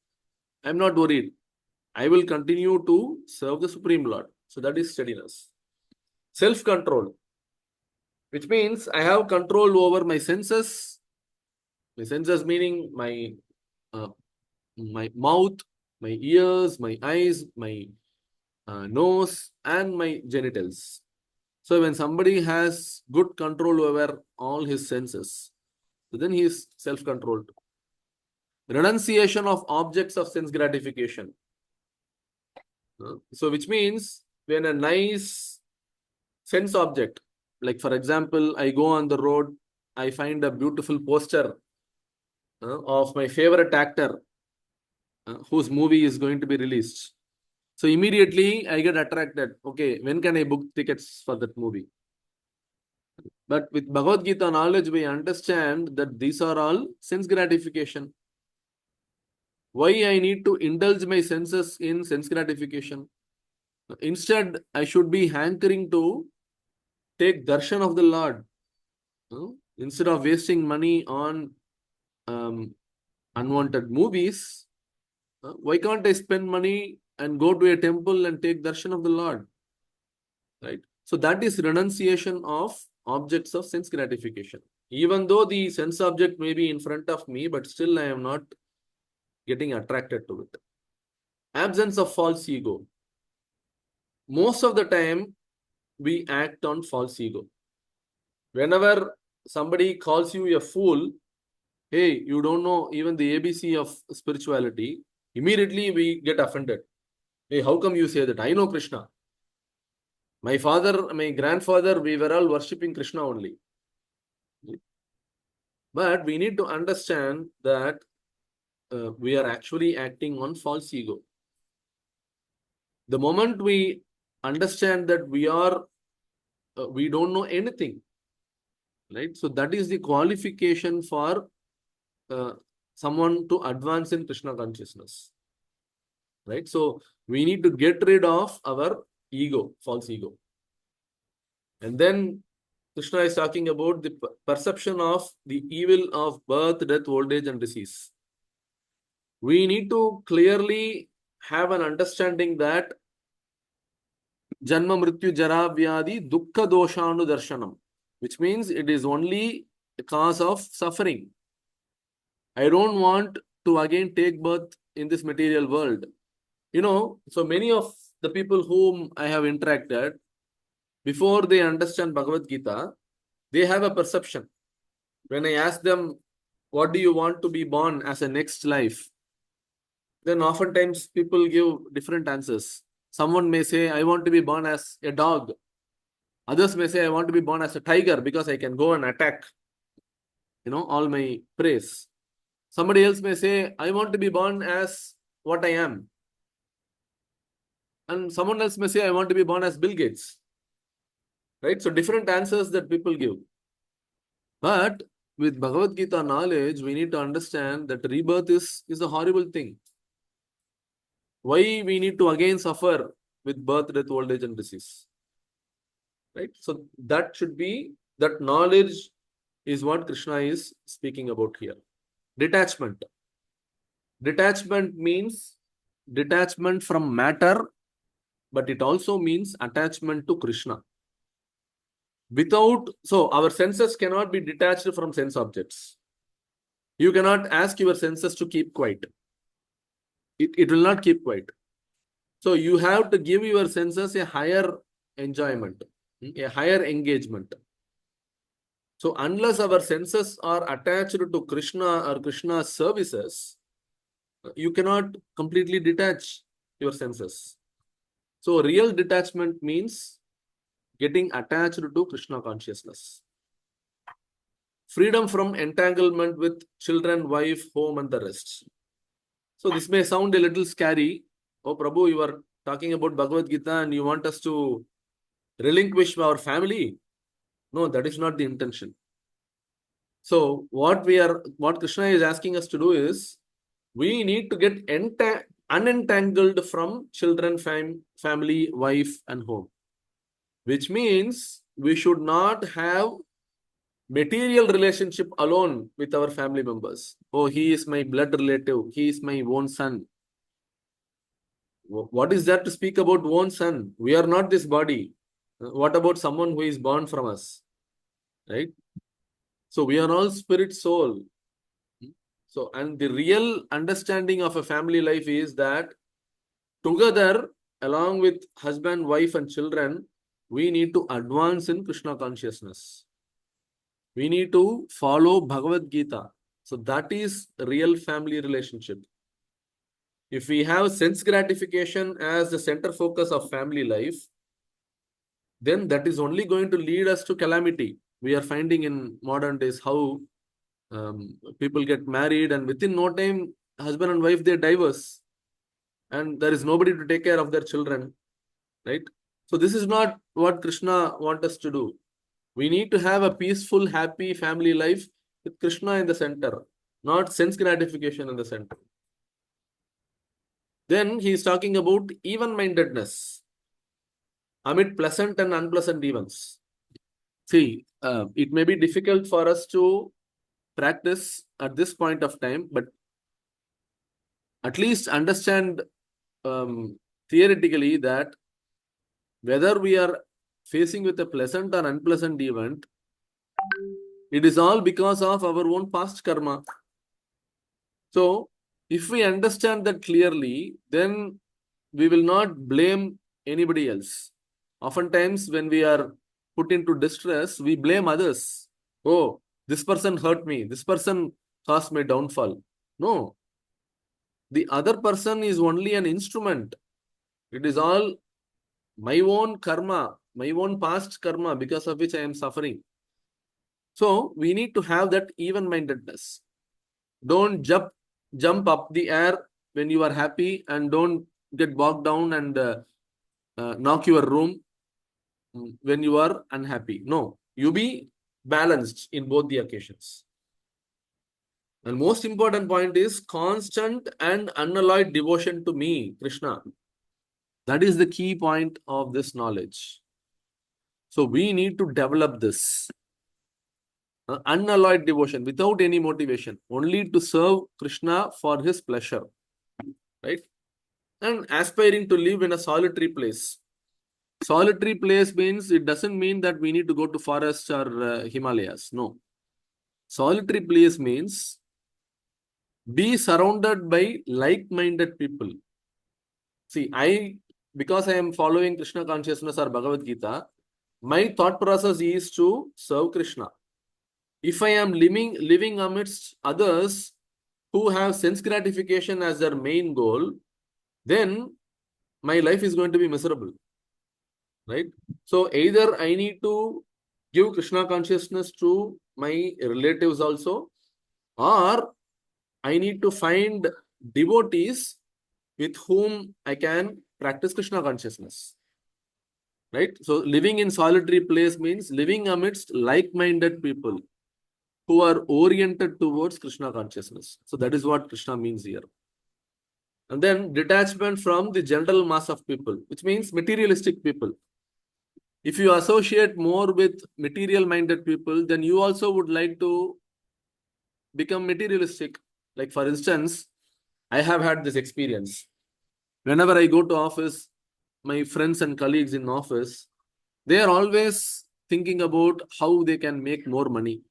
I'm not worried. I will continue to serve the Supreme Lord. So that is steadiness. Self-control, which means I have control over my senses. My senses meaning my mouth, my ears, my eyes, my nose, and my genitals. So when somebody has good control over all his senses, then he is self-controlled. Renunciation of objects of sense gratification. So which means when a nice sense object, like for example, I go on the road, I find a beautiful poster of my favorite actor whose movie is going to be released. So immediately I get attracted. Okay, when can I book tickets for that movie? But with Bhagavad Gita knowledge, we understand that these are all sense gratification. Why I need to indulge my senses in sense gratification? Instead, I should be hankering to take darshan of the Lord. Instead of wasting money on unwanted movies, why can't I spend money and go to a temple and take darshan of the Lord? Right? So that is renunciation of objects of sense gratification. Even though the sense object may be in front of me, but still I am not getting attracted to it. Absence of false ego. Most of the time, we act on false ego. Whenever somebody calls you a fool, hey, you don't know even the ABC of spirituality, immediately we get offended. Hey, how come you say that? I know Krishna. My father, my grandfather, we were all worshipping Krishna only. But we need to understand that we are actually acting on false ego. The moment we understand that we don't know anything, right? So that is the qualification for someone to advance in Krishna consciousness, right? So we need to get rid of our ego, false ego. And then Krishna is talking about the perception of the evil of birth, death, old age, and disease. We need to clearly have an understanding that Janma Mrityu Jara Vyadi Dukkha Doshanu Darshanam, which means it is only a cause of suffering. I don't want to again take birth in this material world. So many of the people whom I have interacted, before they understand Bhagavad Gita, they have a perception. When I ask them, what do you want to be born as a next life? Then oftentimes people give different answers. Someone may say, I want to be born as a dog. Others may say, I want to be born as a tiger because I can go and attack, all my prey. Somebody else may say, I want to be born as what I am. And someone else may say, I want to be born as Bill Gates. Right? So different answers that people give. But with Bhagavad Gita knowledge, we need to understand that rebirth is a horrible thing. Why we need to again suffer with birth, death, old age, and disease? Right? So that knowledge is what Krishna is speaking about here. Detachment. Detachment means detachment from matter but it also means attachment to Krishna. So our senses cannot be detached from sense objects. You cannot ask your senses to keep quiet. It will not keep quiet. So you have to give your senses a higher enjoyment, a higher engagement. So unless our senses are attached to Krishna or Krishna's services, you cannot completely detach your senses. So real detachment means getting attached to Krishna consciousness. Freedom from entanglement with children, wife, home, and the rest. So this may sound a little scary. Oh, Prabhu, you are talking about Bhagavad Gita and you want us to relinquish our family. No, that is not the intention. So what Krishna is asking us to do is, we need to get unentangled from children, family, wife, and home. Which means we should not have material relationship alone with our family members. Oh, he is my blood relative. He is my own son. What is that to speak about own son? We are not this body. What about someone who is born from us? Right? So we are all spirit soul. So, and the real understanding of a family life is that together, along with husband, wife, and children, we need to advance in Krishna consciousness. We need to follow Bhagavad Gita. So that is real family relationship. If we have sense gratification as the center focus of family life, then that is only going to lead us to calamity. We are finding in modern days how people get married and within no time, husband and wife, they divorce. And there is nobody to take care of their children. Right? So this is not what Krishna wants us to do. We need to have a peaceful, happy family life with Krishna in the center, not sense gratification in the center. Then he is talking about even-mindedness amid pleasant and unpleasant events. See, it may be difficult for us to practice at this point of time, but at least understand theoretically that whether we are facing with a pleasant or unpleasant event, it is all because of our own past karma. So, if we understand that clearly, then we will not blame anybody else. Oftentimes, when we are put into distress, we blame others. Oh, this person hurt me. This person caused my downfall. No. The other person is only an instrument. It is all my own karma, my own past karma, because of which I am suffering. So, we need to have that even-mindedness. Don't jump up the air when you are happy, and don't get bogged down and knock your room when you are unhappy. No, you be balanced in both the occasions. And most important point is constant and unalloyed devotion to me, Krishna. That is the key point of this knowledge. So we need to develop this unalloyed devotion without any motivation, only to serve Krishna for his pleasure. Right? And aspiring to live in a solitary place. Solitary place means, it doesn't mean that we need to go to forests or Himalayas. No. Solitary place means be surrounded by like-minded people. See, because I am following Krishna consciousness or Bhagavad Gita, my thought process is to serve Krishna. If I am living amidst others who have sense gratification as their main goal, then my life is going to be miserable. Right? So either I need to give Krishna consciousness to my relatives also, or I need to find devotees with whom I can practice Krishna consciousness. Right? So living in solitary place means living amidst like-minded people who are oriented towards Krishna consciousness. So that is what Krishna means here. And then detachment from the general mass of people, which means materialistic people. If you associate more with material-minded people, then you also would like to become materialistic. Like for instance, I have had this experience. Whenever I go to office, my friends and colleagues in office, they are always thinking about how they can make more money.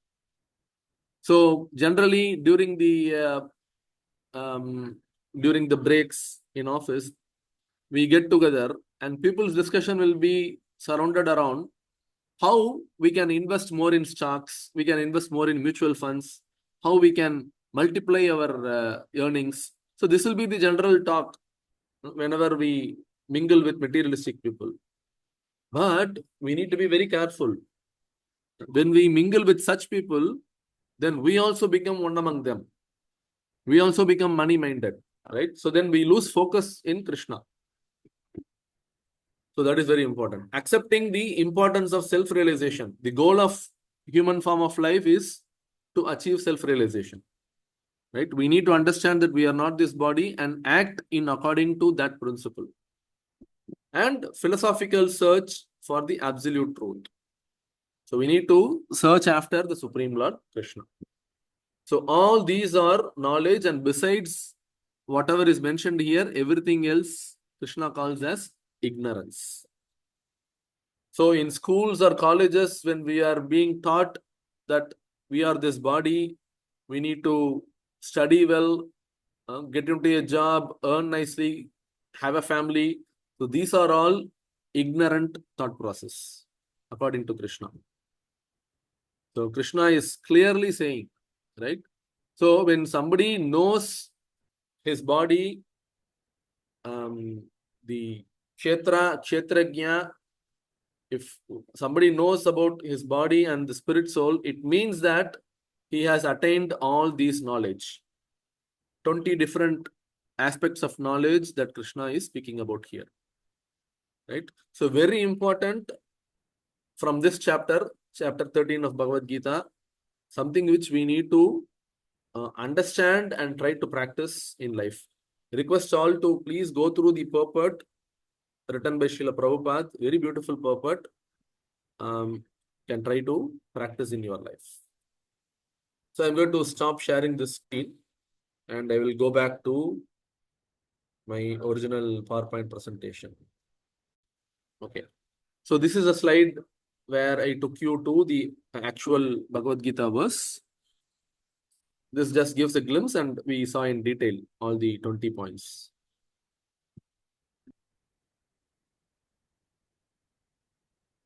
So generally during the breaks in office, we get together and people's discussion will be surrounded around how we can invest more in stocks, we can invest more in mutual funds, how we can multiply our earnings. So this will be the general talk whenever we mingle with materialistic people. But we need to be very careful. When we mingle with such people, then we also become one among them. We also become money minded, right? So then we lose focus in Krishna. So that is very important. Accepting the importance of self-realization. The goal of human form of life is to achieve self-realization, right? We need to understand that we are not this body and act in according to that principle. And philosophical search for the absolute truth. So we need to search after the Supreme Lord Krishna. So all these are knowledge, and besides whatever is mentioned here, everything else Krishna calls as ignorance. So in schools or colleges, when we are being taught that we are this body, we need to study well, get into a job, earn nicely, have a family. So these are all ignorant thought process, according to Krishna. So Krishna is clearly saying, right? So when somebody knows his body, the kshetrajna, if somebody knows about his body and the spirit soul, it means that he has attained all these knowledge. 20 different aspects of knowledge that Krishna is speaking about here. Right? So very important from this chapter, chapter 13 of Bhagavad Gita, something which we need to understand and try to practice in life. Request all to please go through the purport written by Srila Prabhupada, very beautiful purport. Can try to practice in your life. So I'm going to stop sharing this screen and I will go back to my original PowerPoint presentation. Okay. So this is a slide where I took you to the actual Bhagavad Gita verse. This just gives a glimpse and we saw in detail all the 20 points.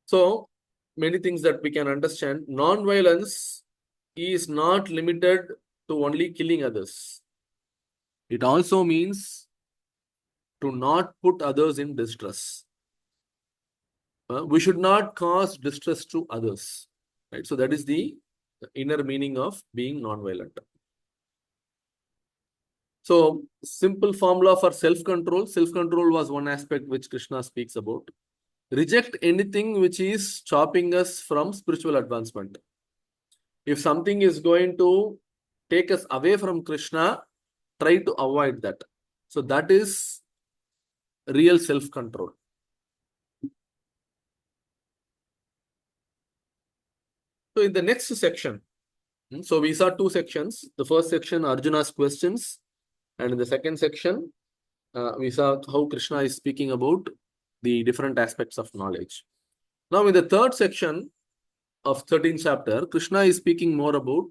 So many things that we can understand. Non-violence is not limited to only killing others. It also means to not put others in distress. We should not cause distress to others. Right? So that is the inner meaning of being non-violent. So simple formula for self-control. Self-control was one aspect which Krishna speaks about. Reject anything which is stopping us from spiritual advancement. If something is going to take us away from Krishna, try to avoid that. So that is real self-control. So in the next section, so we saw two sections. The first section, Arjuna's questions. And in the second section, we saw how Krishna is speaking about the different aspects of knowledge. Now in the third section of 13th chapter, Krishna is speaking more about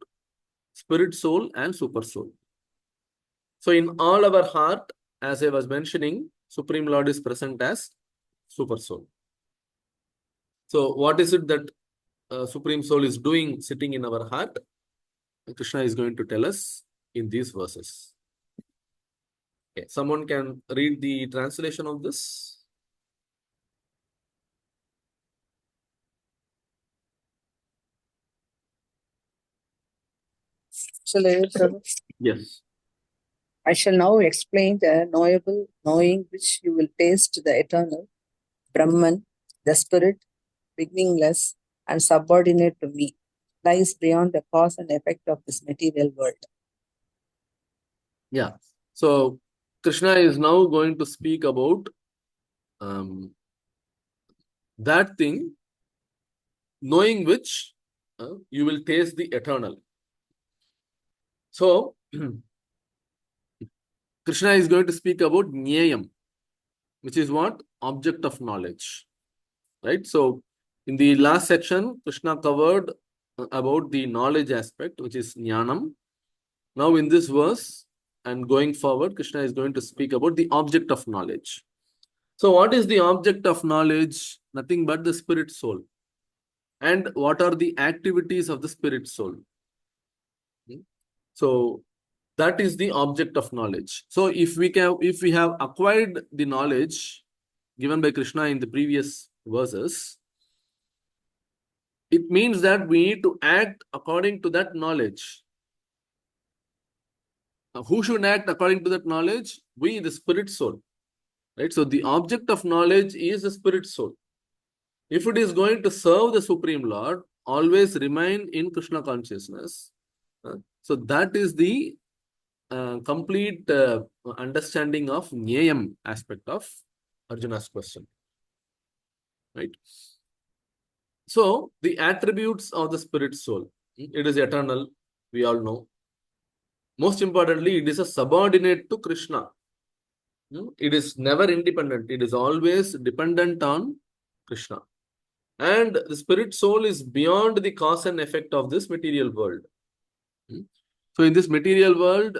spirit soul and super soul. So in all our heart, as I was mentioning, Supreme Lord is present as super soul. So what is it that Supreme Soul is doing sitting in our heart? Krishna is going to tell us in these verses. Okay, someone can read the translation of this. Shall I read, Prabhu? Yes. I shall now explain the knowable knowing which you will taste the eternal, Brahman, the spirit, beginningless and subordinate to me, lies beyond the cause and effect of this material world. Yeah. So Krishna is now going to speak about that thing, knowing which you will taste the eternal. So Krishna is going to speak about Nyayam. which is what? Object of knowledge. Right? So, in the last section, Krishna covered about the knowledge aspect, which is jnanam. Now, in this verse and going forward, Krishna is going to speak about the object of knowledge. So, what is the object of knowledge? Nothing but the spirit soul. And what are the activities of the spirit soul? So, that is the object of knowledge. So, if we have acquired the knowledge given by Krishna in the previous verses, it means that we need to act according to that knowledge. Now, who should act according to that knowledge? We, the spirit soul. Right? So, the object of knowledge is the spirit soul. If it is going to serve the Supreme Lord, always remain in Krishna consciousness. So, that is the complete understanding of Nyayam aspect of Arjuna's question. Right? So, the attributes of the spirit soul. It is eternal, we all know. Most importantly, it is a subordinate to Krishna. It is never independent. It is always dependent on Krishna. And the spirit soul is beyond the cause and effect of this material world. So in this material world,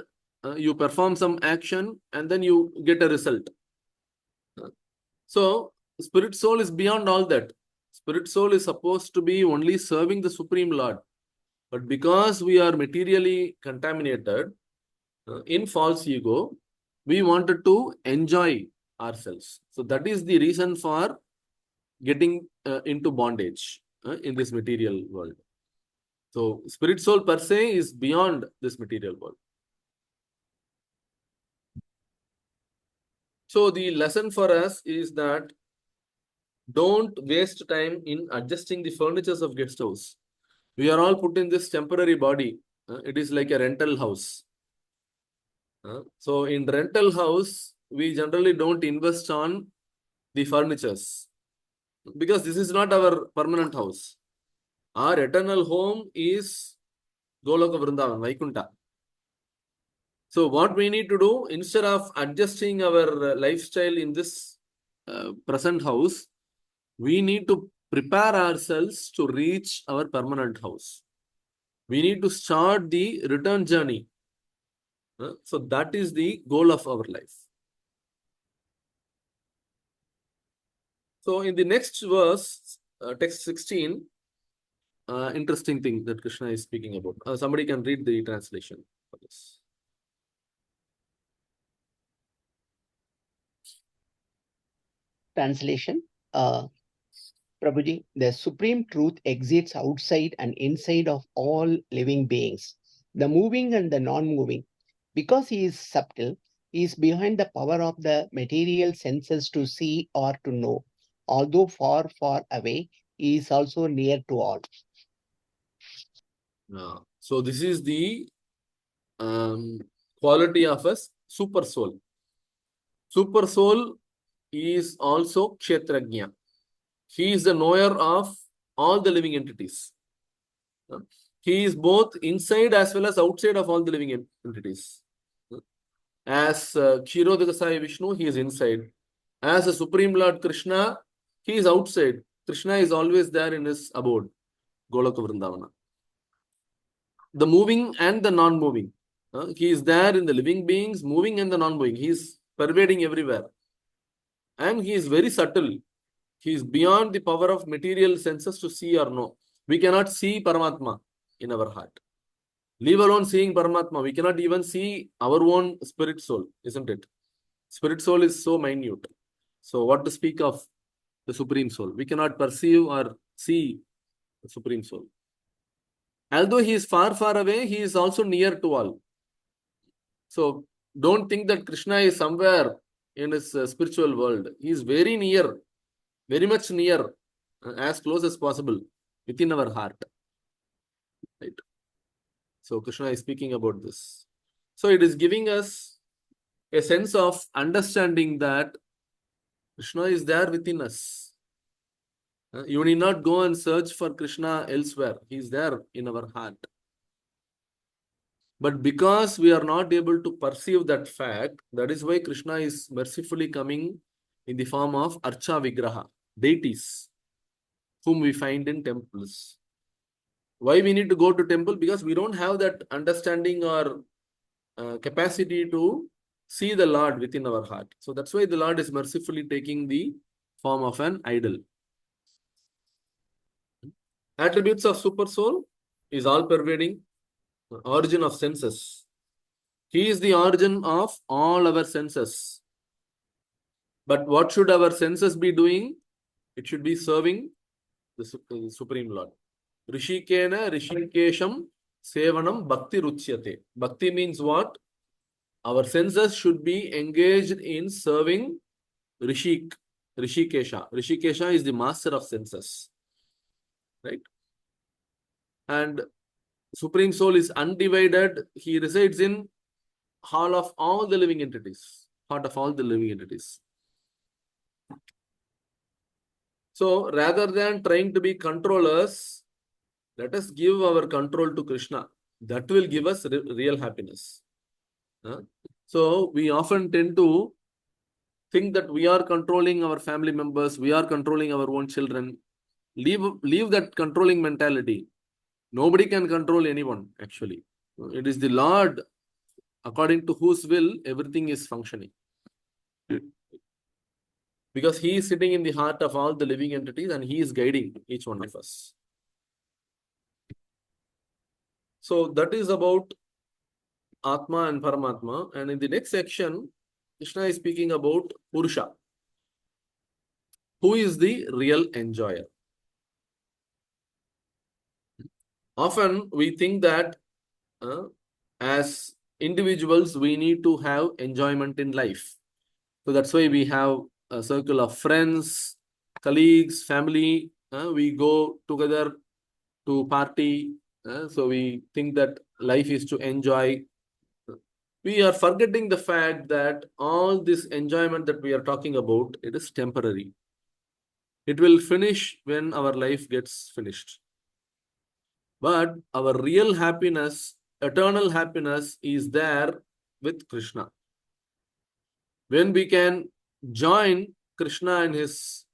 you perform some action and then you get a result. So spirit soul is beyond all that. Spirit soul is supposed to be only serving the Supreme Lord. But because we are materially contaminated in false ego, we wanted to enjoy ourselves. So that is the reason for getting into bondage in this material world. So spirit soul per se is beyond this material world. So the lesson for us is that don't waste time in adjusting the furnitures of guest house. We are all put in this temporary body. It is like a rental house. So in rental house, we generally don't invest on the furnitures because this is not our permanent house. Our eternal home is Goloka Vrindavan, Vaikunta. So what we need to do, instead of adjusting our lifestyle in this present house, we need to prepare ourselves to reach our permanent house. We need to start the return journey. So that is the goal of our life. So in the next verse, text 16, interesting thing that Krishna is speaking about. Somebody can read the translation for this. Translation. Prabhuji, the supreme truth exists outside and inside of all living beings, the moving and the non-moving. Because he is subtle, he is behind the power of the material senses to see or to know. Although far, far away, he is also near to all. So this is the quality of a super soul. Super soul is also Kshetrajna. He is the knower of all the living entities. He is both inside as well as outside of all the living entities. As Kshirodakasaya Vishnu, he is inside. As a Supreme Lord Krishna, he is outside. Krishna is always there in his abode, Goloka Vrindavana. The moving and the non-moving. He is there in the living beings, moving and the non-moving. He is pervading everywhere. And he is very subtle. He is beyond the power of material senses to see or know. We cannot see Paramatma in our heart. Leave alone seeing Paramatma. We cannot even see our own spirit soul, isn't it? Spirit soul is so minute. So what to speak of the Supreme Soul? We cannot perceive or see the Supreme Soul. Although he is far, far away, he is also near to all. So don't think that Krishna is somewhere in his spiritual world. He is very near, very much near, as close as possible within our heart. Right? So Krishna is speaking about this. So it is giving us a sense of understanding that Krishna is there within us. You need not go and search for Krishna elsewhere. He is there in our heart. But because we are not able to perceive that fact, that is why Krishna is mercifully coming in the form of Archa Vigraha, deities, whom we find in temples. Why we need to go to temple? Because we don't have that understanding or capacity to see the Lord within our heart. So that's why the Lord is mercifully taking the form of an idol. Attributes of super soul is all pervading, origin of senses. He is the origin of all our senses. But what should our senses be doing? It should be serving the Supreme Lord. Rishikena Rishikesham Sevanam Bhakti Ruchyate. Bhakti means what? Our senses should be engaged in serving Rishikesha. Rishikesha is the master of senses. Right? And Supreme Soul is undivided. He resides in heart of all the living entities. So rather than trying to be controllers, let us give our control to Krishna. That will give us real happiness. So we often tend to think that we are controlling our family members, we are controlling our own children. Leave that controlling mentality. Nobody can control anyone, actually. It is the Lord, according to whose will everything is functioning. Because He is sitting in the heart of all the living entities and He is guiding each one of us. So that is about Atma and Paramatma. And in the next section, Krishna is speaking about Purusha. Who is the real enjoyer? Often we think that as individuals, we need to have enjoyment in life. So that's why we have a circle of friends, colleagues, family. We go together to party. So we think that life is to enjoy. We are forgetting the fact that all this enjoyment that we are talking about, it is temporary. It will finish when our life gets finished. But our real happiness, eternal happiness, is there with Krishna. When we can join Krishna and his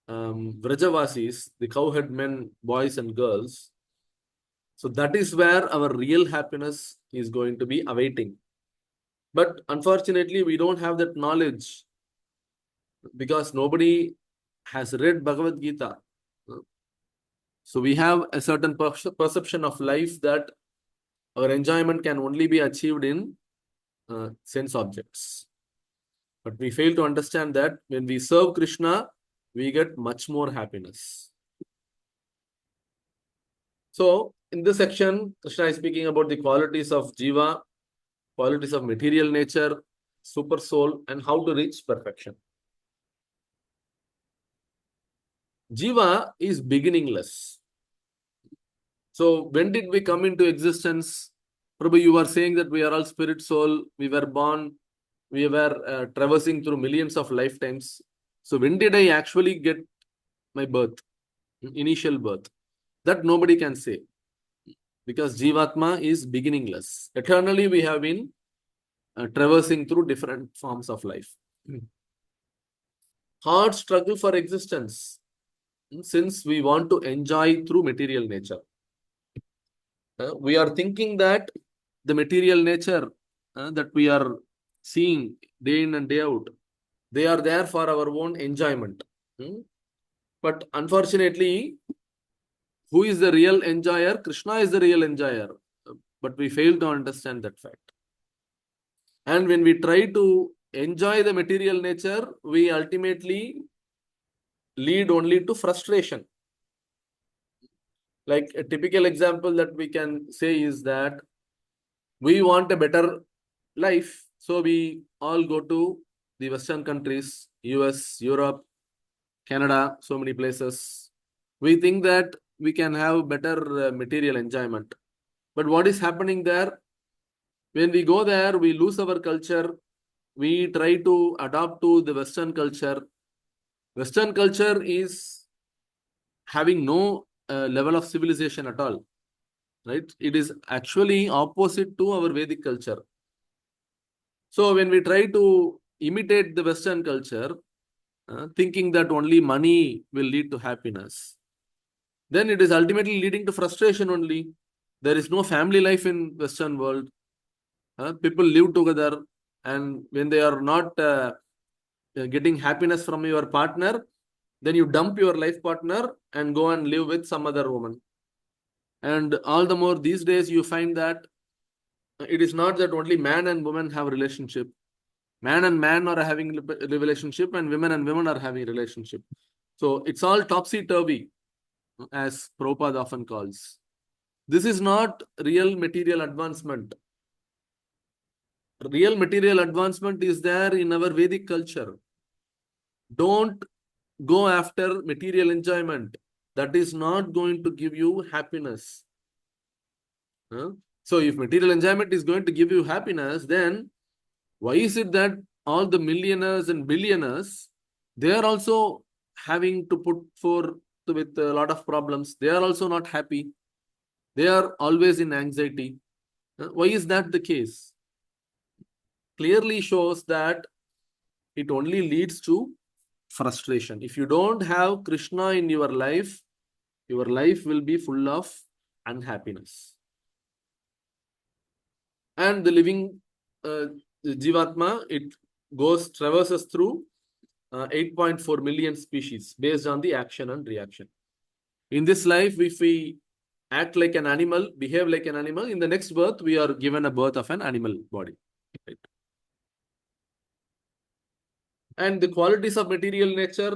Vrajavasis, the cowherd men, boys and girls, so that is where our real happiness is going to be awaiting. But unfortunately, we don't have that knowledge because nobody has read Bhagavad Gita. So we have a certain perception of life that our enjoyment can only be achieved in sense objects. But we fail to understand that when we serve Krishna, we get much more happiness. So in this section, Krishna is speaking about the qualities of Jiva, qualities of material nature, super soul, and how to reach perfection. Jiva is beginningless. So when did we come into existence? Prabhu, you were saying that we are all spirit soul. We were born. We were traversing through millions of lifetimes. So when did I actually get my birth? Initial birth. That nobody can say. Because Jivatma is beginningless. Eternally we have been traversing through different forms of life. Hard struggle for existence. Since we want to enjoy through material nature. We are thinking that the material nature that we are seeing day in and day out, they are there for our own enjoyment. But unfortunately, who is the real enjoyer? Krishna is the real enjoyer. But we fail to understand that fact. And when we try to enjoy the material nature, we ultimately lead only to frustration. Like a typical example that we can say is that we want a better life. So we all go to the Western countries, US, Europe, Canada, so many places. We think that we can have better material enjoyment. But what is happening there? When we go there, we lose our culture. We try to adapt to the Western culture. Western culture is having no level of civilization at all. Right? It is actually opposite to our Vedic culture. So when we try to imitate the Western culture, thinking that only money will lead to happiness, then it is ultimately leading to frustration only. There is no family life in Western world. People live together, and when they are not getting happiness from your partner, then you dump your life partner and go and live with some other woman. And all the more these days, you find that it is not that only man and woman have relationship. Man and man are having relationship, and women are having relationship. So it's all topsy-turvy, as Prabhupada often calls. This is not real material advancement. Real material advancement is there in our Vedic culture. Don't go after material enjoyment. That is not going to give you happiness. So if material enjoyment is going to give you happiness, then why is it that all the millionaires and billionaires, they are also having to put forth with a lot of problems? They are also not happy. They are always in anxiety. Why is that the case? Clearly shows that it only leads to frustration. If you don't have Krishna in your life will be full of unhappiness. And the living Jivatma, it traverses through 8.4 million species based on the action and reaction. In this life, if we act like an animal, behave like an animal, in the next birth, we are given a birth of an animal body. Right? And the qualities of material nature,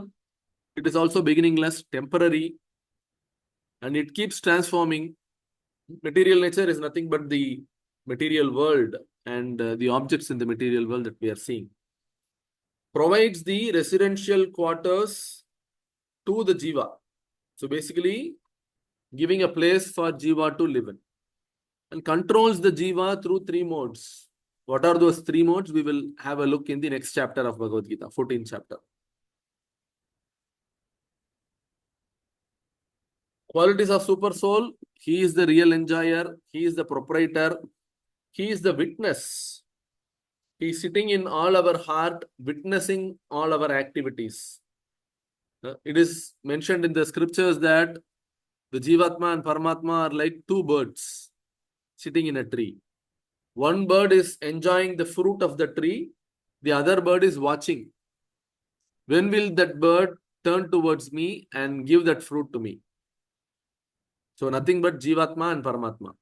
it is also beginningless, temporary, and it keeps transforming. Material nature is nothing but the material world and the objects in the material world that we are seeing. Provides the residential quarters to the jiva. So basically, giving a place for jiva to live in. And controls the jiva through 3 modes. What are those 3 modes? We will have a look in the next chapter of Bhagavad Gita, 14th chapter. Qualities of super soul. He is the real enjoyer. He is the proprietor. He is the witness. He is sitting in all our heart, witnessing all our activities. It is mentioned in the scriptures that the Jivatma and Paramatma are like 2 birds sitting in a tree. One bird is enjoying the fruit of the tree. The other bird is watching. When will that bird turn towards me and give that fruit to me? So nothing but Jivatma and Paramatma.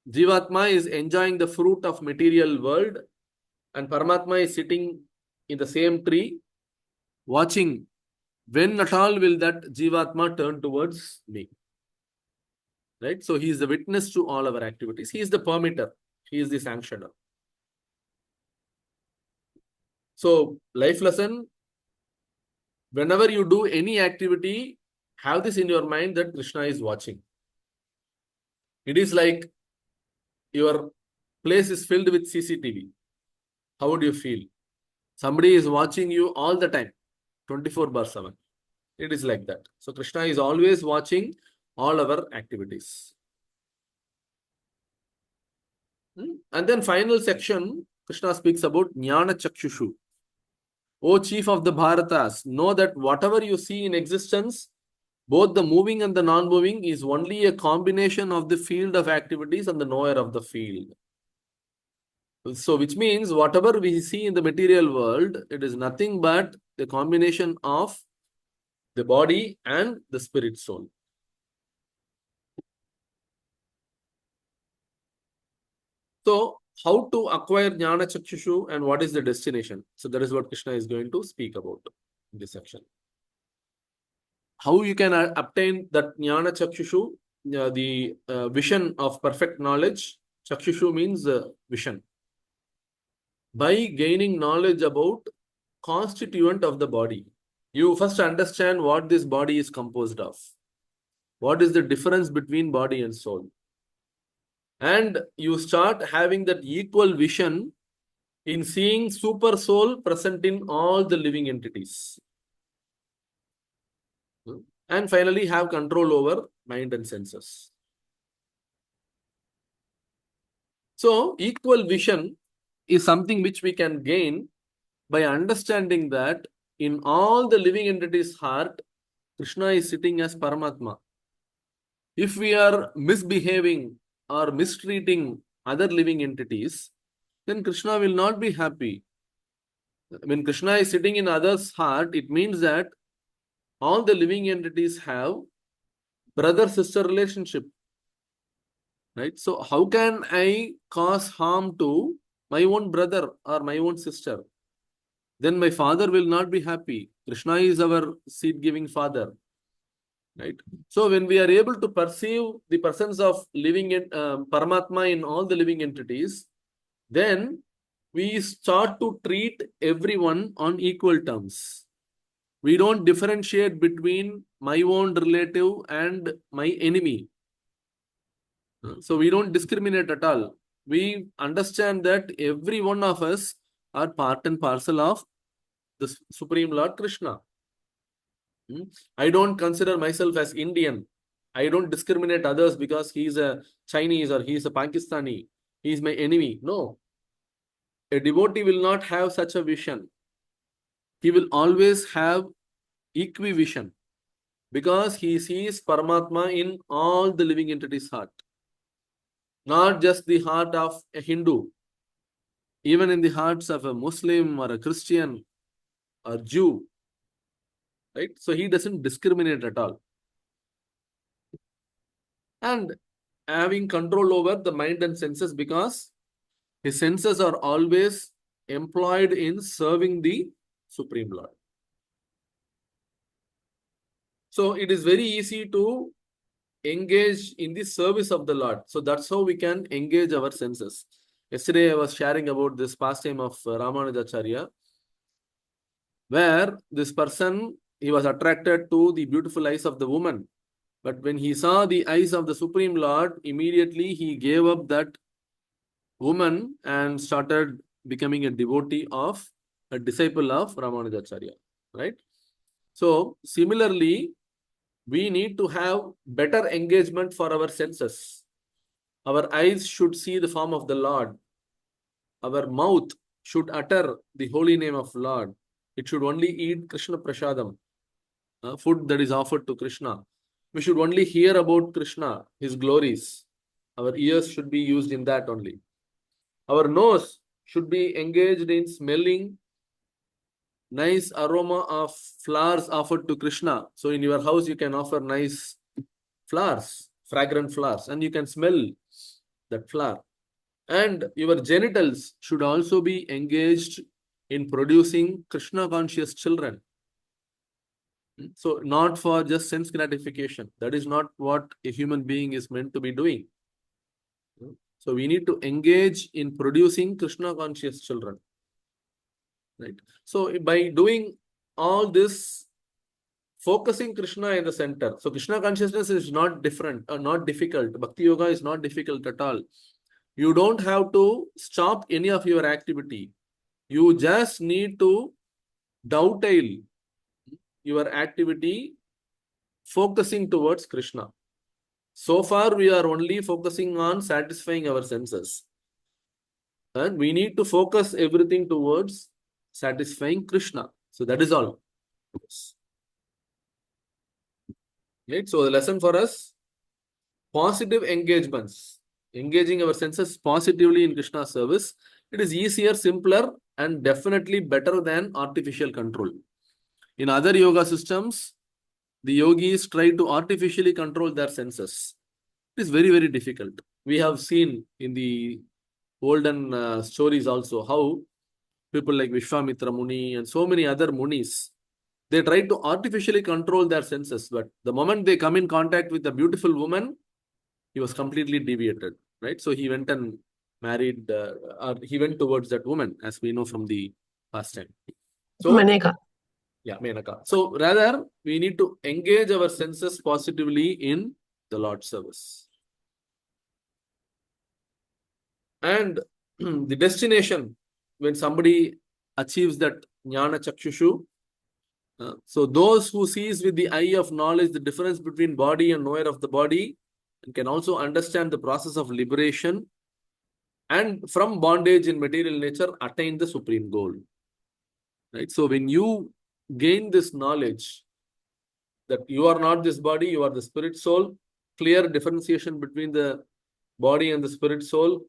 Jivatma is enjoying the fruit of material world, and Paramatma is sitting in the same tree, watching when at all will that Jivatma turn towards me. Right? So he is the witness to all our activities. He is the permitter. He is the sanctioner. So life lesson, whenever you do any activity, have this in your mind that Krishna is watching. It is like your place is filled with CCTV. How would you feel? Somebody is watching you all the time, 24/7. It is like that. So Krishna is always watching all our activities. And then final section, Krishna speaks about Jnana Chakshushu. O chief of the Bharatas, know that whatever you see in existence, both the moving and the non-moving, is only a combination of the field of activities and the knower of the field. So which means whatever we see in the material world, it is nothing but the combination of the body and the spirit soul. So how to acquire Jnana Chakshushu and what is the destination? So that is what Krishna is going to speak about in this section. How you can obtain that Jnana Chakshushu, the vision of perfect knowledge. Chakshushu means vision. By gaining knowledge about constituent of the body. You first understand what this body is composed of. What is the difference between body and soul? And you start having that equal vision in seeing super soul present in all the living entities. And finally have control over mind and senses. So equal vision is something which we can gain by understanding that in all the living entities' heart, Krishna is sitting as Paramatma. If we are misbehaving or mistreating other living entities, then Krishna will not be happy. When Krishna is sitting in others' heart, it means that all the living entities have brother-sister relationship. Right? So how can I cause harm to my own brother or my own sister? Then my father will not be happy. Krishna is our seed-giving father. Right? So when we are able to perceive the presence of living Paramatma in all the living entities, then we start to treat everyone on equal terms. We don't differentiate between my own relative and my enemy. So we don't discriminate at all. We understand that every one of us are part and parcel of the Supreme Lord Krishna. I don't consider myself as Indian. I don't discriminate others because he is a Chinese or he is a Pakistani. He is my enemy. No. A devotee will not have such a vision. He will always have equivision because he sees Paramatma in all the living entities' heart. Not just the heart of a Hindu, even in the hearts of a Muslim or a Christian or Jew. Right? So he doesn't discriminate at all. And having control over the mind and senses because his senses are always employed in serving the Supreme Lord. So it is very easy to engage in the service of the Lord. So that's how we can engage our senses. Yesterday I was sharing about this pastime of Ramanujacharya, where this person, he was attracted to the beautiful eyes of the woman. But when he saw the eyes of the Supreme Lord, immediately he gave up that woman and started becoming a devotee of, a disciple of Ramanujacharya. Right? So similarly, we need to have better engagement for our senses. Our eyes should see the form of the Lord. Our mouth should utter the holy name of Lord. It should only eat Krishna Prasadam, food that is offered to Krishna. We should only hear about Krishna, his glories. Our ears should be used in that only. Our nose should be engaged in smelling nice aroma of flowers offered to Krishna. So in your house, you can offer nice flowers, fragrant flowers, and you can smell that flower. And your genitals should also be engaged in producing Krishna conscious children. So not for just sense gratification. That is not what a human being is meant to be doing. So we need to engage in producing Krishna conscious children. Right. So by doing all this, focusing Krishna in the center. So Krishna consciousness is not different or not difficult. Bhakti yoga is not difficult at all. You don't have to stop any of your activity. You just need to dovetail your activity focusing towards Krishna. So far, we are only focusing on satisfying our senses. And we need to focus everything towards satisfying Krishna. So that is all. Right? So the lesson for us, positive engagements. Engaging our senses positively in Krishna's service. It is easier, simpler, and definitely better than artificial control. In other yoga systems, the yogis try to artificially control their senses. It is very, very difficult. We have seen in the olden stories also how people like Vishwamitra Muni and so many other Munis, they try to artificially control their senses. But the moment they come in contact with a beautiful woman, he was completely deviated. Right? So he went and married, or he went towards that woman, as we know from the past time. So, Maneka. yeah, Menaka. So rather, we need to engage our senses positively in the Lord's service. And the destination, when somebody achieves that jnana chakshushu, so those who sees with the eye of knowledge the difference between body and knower of the body, and can also understand the process of liberation, and from bondage in material nature attain the supreme goal. Right? So when you gain this knowledge that you are not this body, you are the spirit soul, clear differentiation between the body and the spirit soul,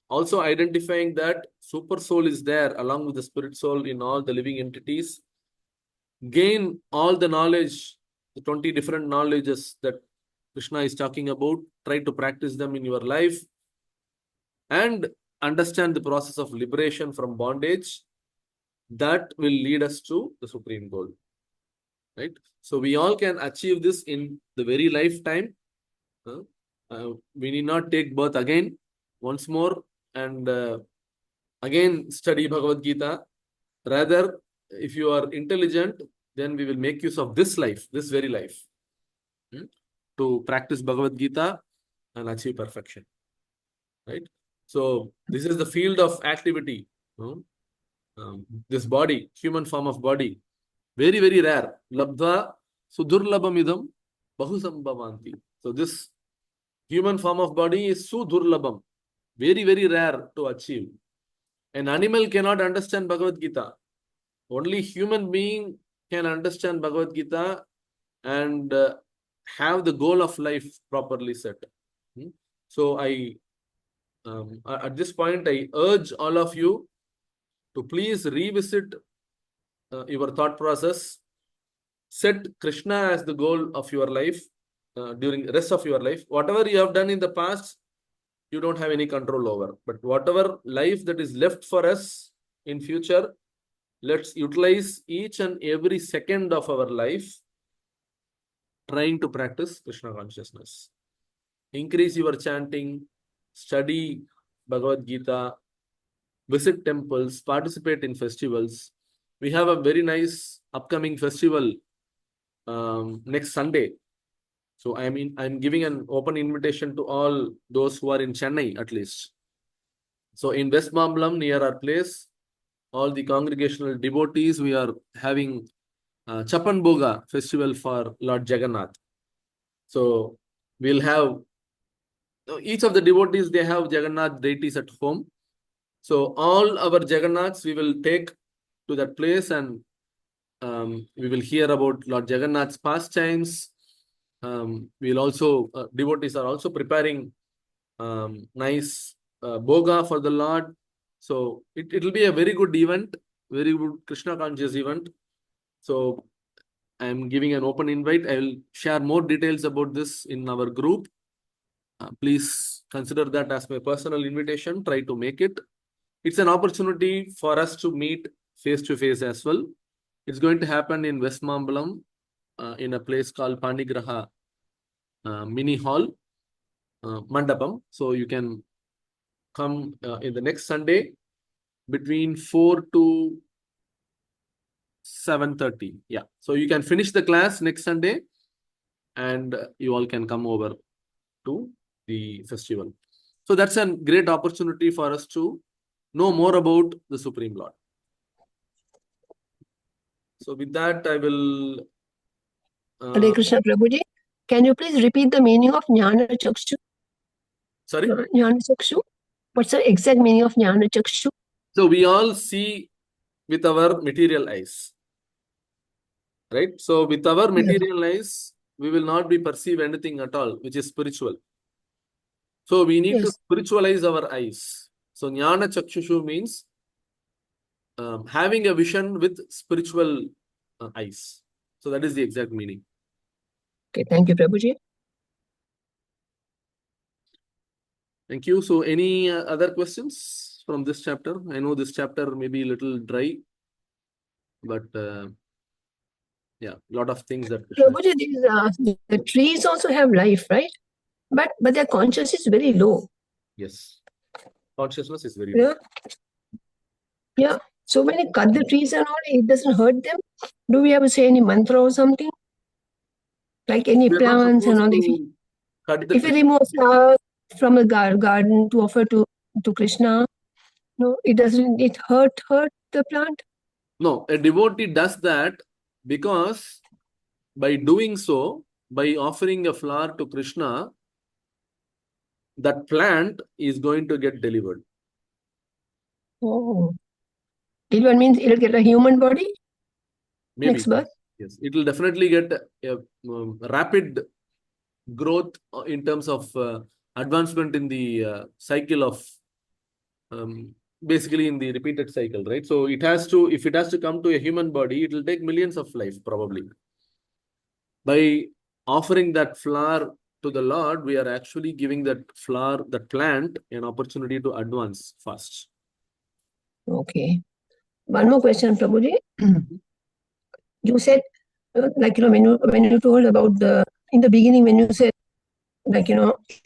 also identifying that super soul is there along with the spirit soul in all the living entities, gain all the knowledge, the 20 different knowledges that Krishna is talking about, try to practice them in your life, and understand the process of liberation from bondage. That will lead us to the supreme goal. Right? So we all can achieve this in the very lifetime. We need not take birth again, once more, and again study Bhagavad Gita. Rather, if you are intelligent, then we will make use of this life, this very life, to practice Bhagavad Gita and achieve perfection. Right? So this is the field of activity. This body, human form of body, very, very rare. Labdha sudurlabamidam bahusambhavanti. So this human form of body is sudurlabam, very, very rare to achieve. An animal cannot understand Bhagavad Gita. Only human being can understand Bhagavad Gita and have the goal of life properly set. So at this point, I urge all of you to please revisit your thought process. Set Krishna as the goal of your life during the rest of your life. Whatever you have done in the past, you don't have any control over. But whatever life that is left for us in future, let's utilize each and every second of our life trying to practice Krishna consciousness. Increase your chanting, study Bhagavad Gita, visit temples, participate in festivals. We have a very nice upcoming festival next Sunday. So I'm giving an open invitation to all those who are in Chennai at least. So in West Mambalam, near our place, all the congregational devotees, we are having Chapan Boga festival for Lord Jagannath. So we'll have each of the devotees, they have Jagannath deities at home. So all our Jagannaths we will take to that place, and we will hear about Lord Jagannath's pastimes. We'll also, devotees are also preparing nice boga for the Lord. So it will be a very good event, very good Krishna conscious event. So I'm giving an open invite. I will share more details about this in our group. Please consider that as my personal invitation. Try to make it. It's an opportunity for us to meet face to face as well. It's going to happen in West Mambalam in a place called Pandigraha Mini Hall, Mandapam. So you can come in the next Sunday between 4 to 7:30. Yeah. So you can finish the class next Sunday and you all can come over to the festival. So that's a great opportunity for us to know more about the Supreme Lord. So with that, I will... Hare Krishna Prabhuji, can you please repeat the meaning of Jnana Chakshu? Sorry? Jnana Chakshu? What's the exact meaning of Jnana Chakshu? So we all see with our material eyes. Right? So with our material eyes, we will not be perceive anything at all, which is spiritual. So we need to spiritualize our eyes. So Jnana Chakshushu means having a vision with spiritual eyes. So that is the exact meaning. Okay, thank you, Prabhuji. Thank you. So any other questions from this chapter? I know this chapter may be a little dry, but yeah, a lot of things that... Prabhuji, these, the trees also have life, right? But their consciousness is very low. Yes. Consciousness is very low. Yeah. So when you cut the trees and all, it doesn't hurt them? Do we have to say any mantra or something? Like any plants and all? If we remove flowers from the garden to offer to Krishna, no, it doesn't, it hurt the plant? No, a devotee does that because by doing so, by offering a flower to Krishna, that plant is going to get delivered. Oh. Delivered means it'll get a human body? Maybe. Next birth? Yes. It will definitely get a rapid growth in terms of advancement in the cycle of basically in the repeated cycle, right? So it has to, if it has to come to a human body, it will take millions of life probably. By offering that flower to the Lord, we are actually giving that flower, that plant, an opportunity to advance fast. Okay. One more question, Prabhuji. You said, when you told about in the beginning, when you said,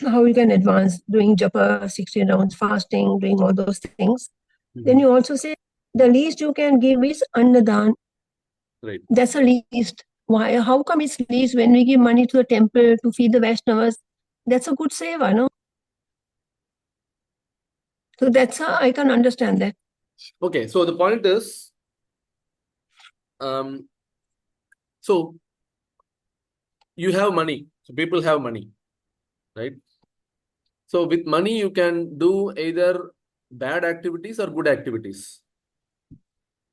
how you can advance doing japa, 16 rounds, fasting, doing all those things. Then you also say the least you can give is annadan. Right. That's the least. Why? How come it's least when we give money to the temple to feed the Vaishnavas? That's a good seva, no? So that's how I can understand that. Okay, so the point is, so you have money. So people have money, right? So with money, you can do either bad activities or good activities.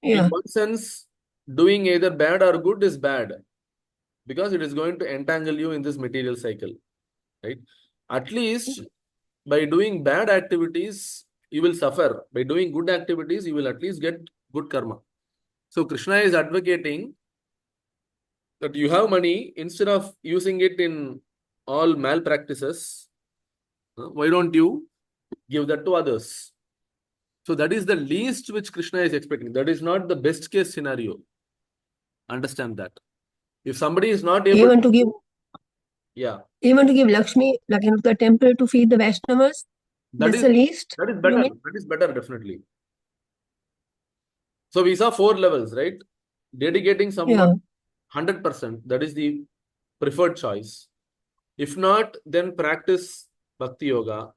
Yeah. In one sense, doing either bad or good is bad because it is going to entangle you in this material cycle, right? At least by doing bad activities, you will suffer. By doing good activities, you will at least get good karma. So Krishna is advocating that you have money, instead of using it in all malpractices, why don't you give that to others? So that is the least which Krishna is expecting. That is not the best case scenario. Understand that. If somebody is not able Even to give Lakshmi, like in the temple to feed the Vaishnavas, that's the least. That is better. That is better, definitely. So we saw 4 levels, right? Dedicating someone 100%, that is the preferred choice. If not, then practice Bhakti Yoga.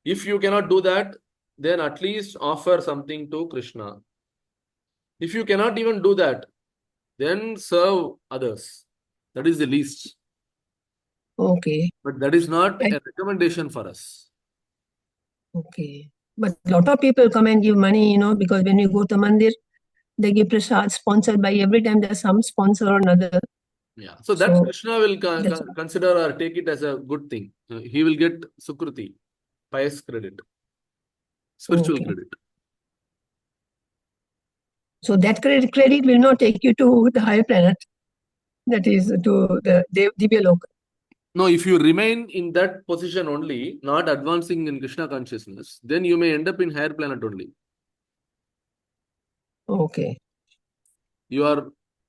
If you cannot do that, then at least offer something to Krishna. If you cannot even do that, then serve others. That is the least. Okay. But that is not a recommendation for us. Okay. But a lot of people come and give money, because when you go to mandir, they give prasad sponsored by, every time there's some sponsor or another. Yeah. So that Krishna will consider or take it as a good thing. He will get Sukruti, pious credit, spiritual credit. So that credit will not take you to the higher planet, that is to the Divya Loka. No, if you remain in that position only, not advancing in Krishna consciousness, then you may end up in higher planet only. Okay. You are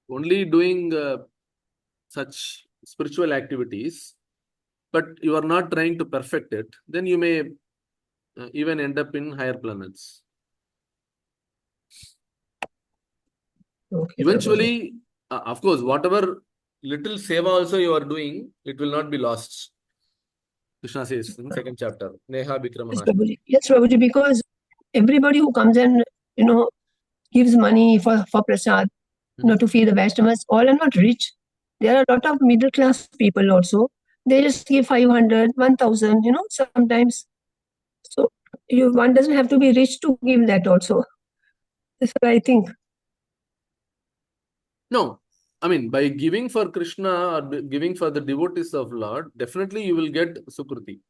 only doing such spiritual activities, but you are not trying to perfect it, then you may even end up in higher planets. Okay, eventually, of course, whatever little seva also you are doing, it will not be lost. Krishna says in second chapter, Neha Bikramana. Yes, Prabhuji, because everybody who comes and, gives money for prasad, to feed the Vaishnavas, all are not rich. There are a lot of middle class people also. They just give 500, 1,000, sometimes. So one doesn't have to be rich to give that also. That's what I think. No, I mean, by giving for Krishna or giving for the devotees of Lord, definitely you will get Sukruti.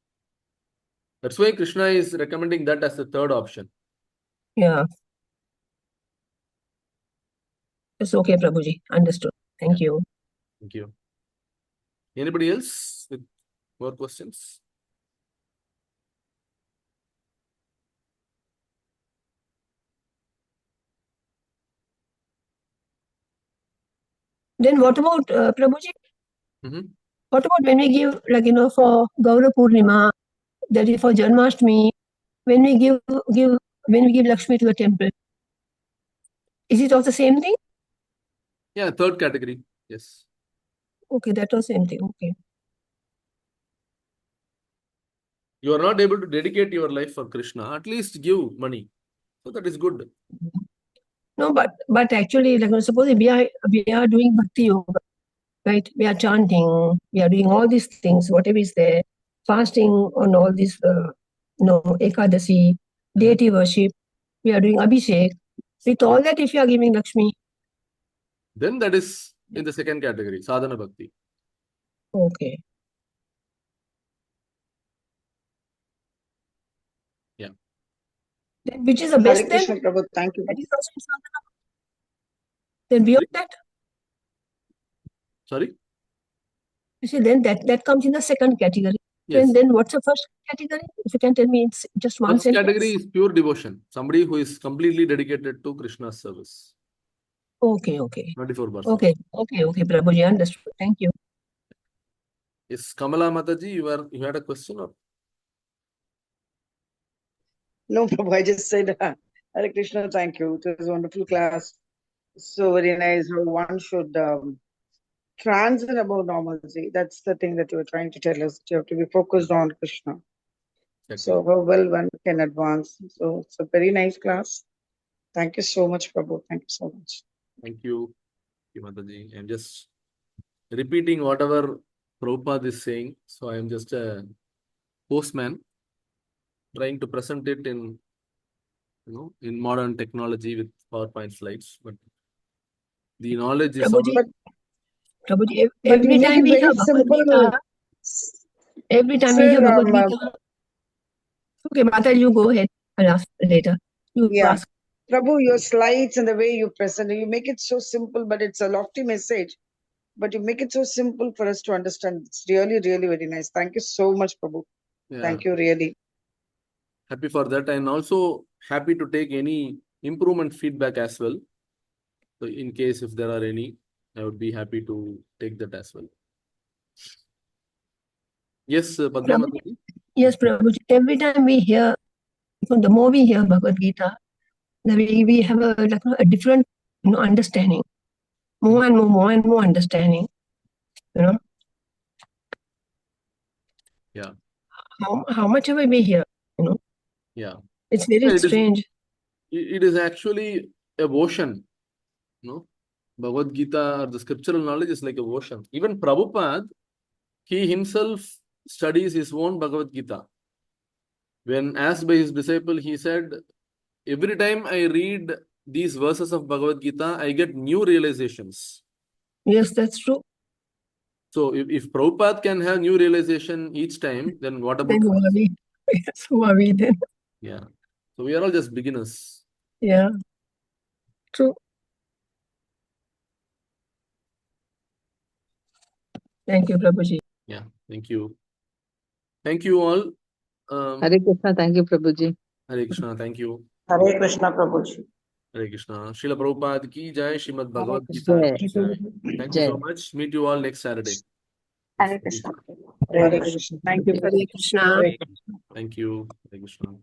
That's why Krishna is recommending that as the third option. Yeah. It's okay, Prabhuji. Understood. Thank you. Thank you. Anybody else with more questions? Then what about Prabhuji? Mm-hmm. What about when we give, for Gaura Purnima, that is for Janmashtami, when we give Lakshmi to the temple, is it also the same thing? Yeah, third category. Yes. Okay, that was same thing. Okay. You are not able to dedicate your life for Krishna, at least give money. So that is good. No, but actually, suppose we are doing Bhakti Yoga, right? We are chanting, we are doing all these things, whatever is there, fasting on all this, Ekadasi, deity worship, we are doing Abhishek. With all that, if you are giving Lakshmi, then that is in the second category, sadhana bhakti. Okay. Yeah. Then which is the Hare best then? Krishna Prabhu, thank you. That is also in sadhana. Then beyond that, Sorry? you see, then that comes in the second category. Yes. Then what's the first category? If you can tell me in just one First sentence. category is pure devotion. Somebody who is completely dedicated to Krishna's service. Okay, okay. 24%. Okay, Prabhuji, understood. Thank you. Yes, Kamala Mataji, you had a question? Or? No, Prabhu, I just said, Hare Krishna, thank you. It was a wonderful class. So very nice how one should transcend about normalcy. That's the thing that you were trying to tell us. You have to be focused on Krishna. Exactly. So how well one can advance. So it's a very nice class. Thank you so much, Prabhu. Thank you so much. Thank you, Mataji. I'm just repeating whatever Prabhupada is saying. So I am just a postman trying to present it in modern technology with PowerPoint slides. But the knowledge is all. Prabhuji, But every you make time it we very hear Bhagavad simple. Gita, every time we Sir, hear Bhagavad Gita. Okay, Mata, you go ahead. I'll ask later. You yeah. ask. Prabhu, your slides and the way you present it, you make it so simple, but it's a lofty message. But you make it so simple for us to understand. It's really, really very nice. Thank you so much, Prabhu. Yeah. Thank you, really. Happy for that, and also happy to take any improvement feedback as well. So in case if there are any, I would be happy to take that as well. Yes, Padma Mataji? Yes, Prabhuji. Every time we hear, the more we hear Bhagavad Gita, we have a different understanding. More and more understanding. Yeah. How much ever we hear, Yeah. It's very strange. It is actually a ocean. Bhagavad Gita or the scriptural knowledge is like a ocean. Even Prabhupada, he himself studies his own Bhagavad Gita. When asked by his disciple, he said, every time I read these verses of Bhagavad Gita, I get new realizations. Yes, that's true. So if Prabhupada can have new realization each time, then what about who are we? Yes, who are we then? Yeah. So we are all just beginners. Yeah. True. Thank you, Prabhuji. Yeah. Thank you. Thank you all. Hare Krishna, thank you, Prabhuji. Hare Krishna, thank you. Hare Krishna, Prabhuji. Hare Krishna. Srila Prabhupada ki jai, Srimad Bhagavad Gita Jai. ki jai. Thank you so much. Meet you all next Saturday. Hare Krishna. Hare Krishna. Thank you. Hare Krishna. Hare Krishna. Thank you. Hare Krishna.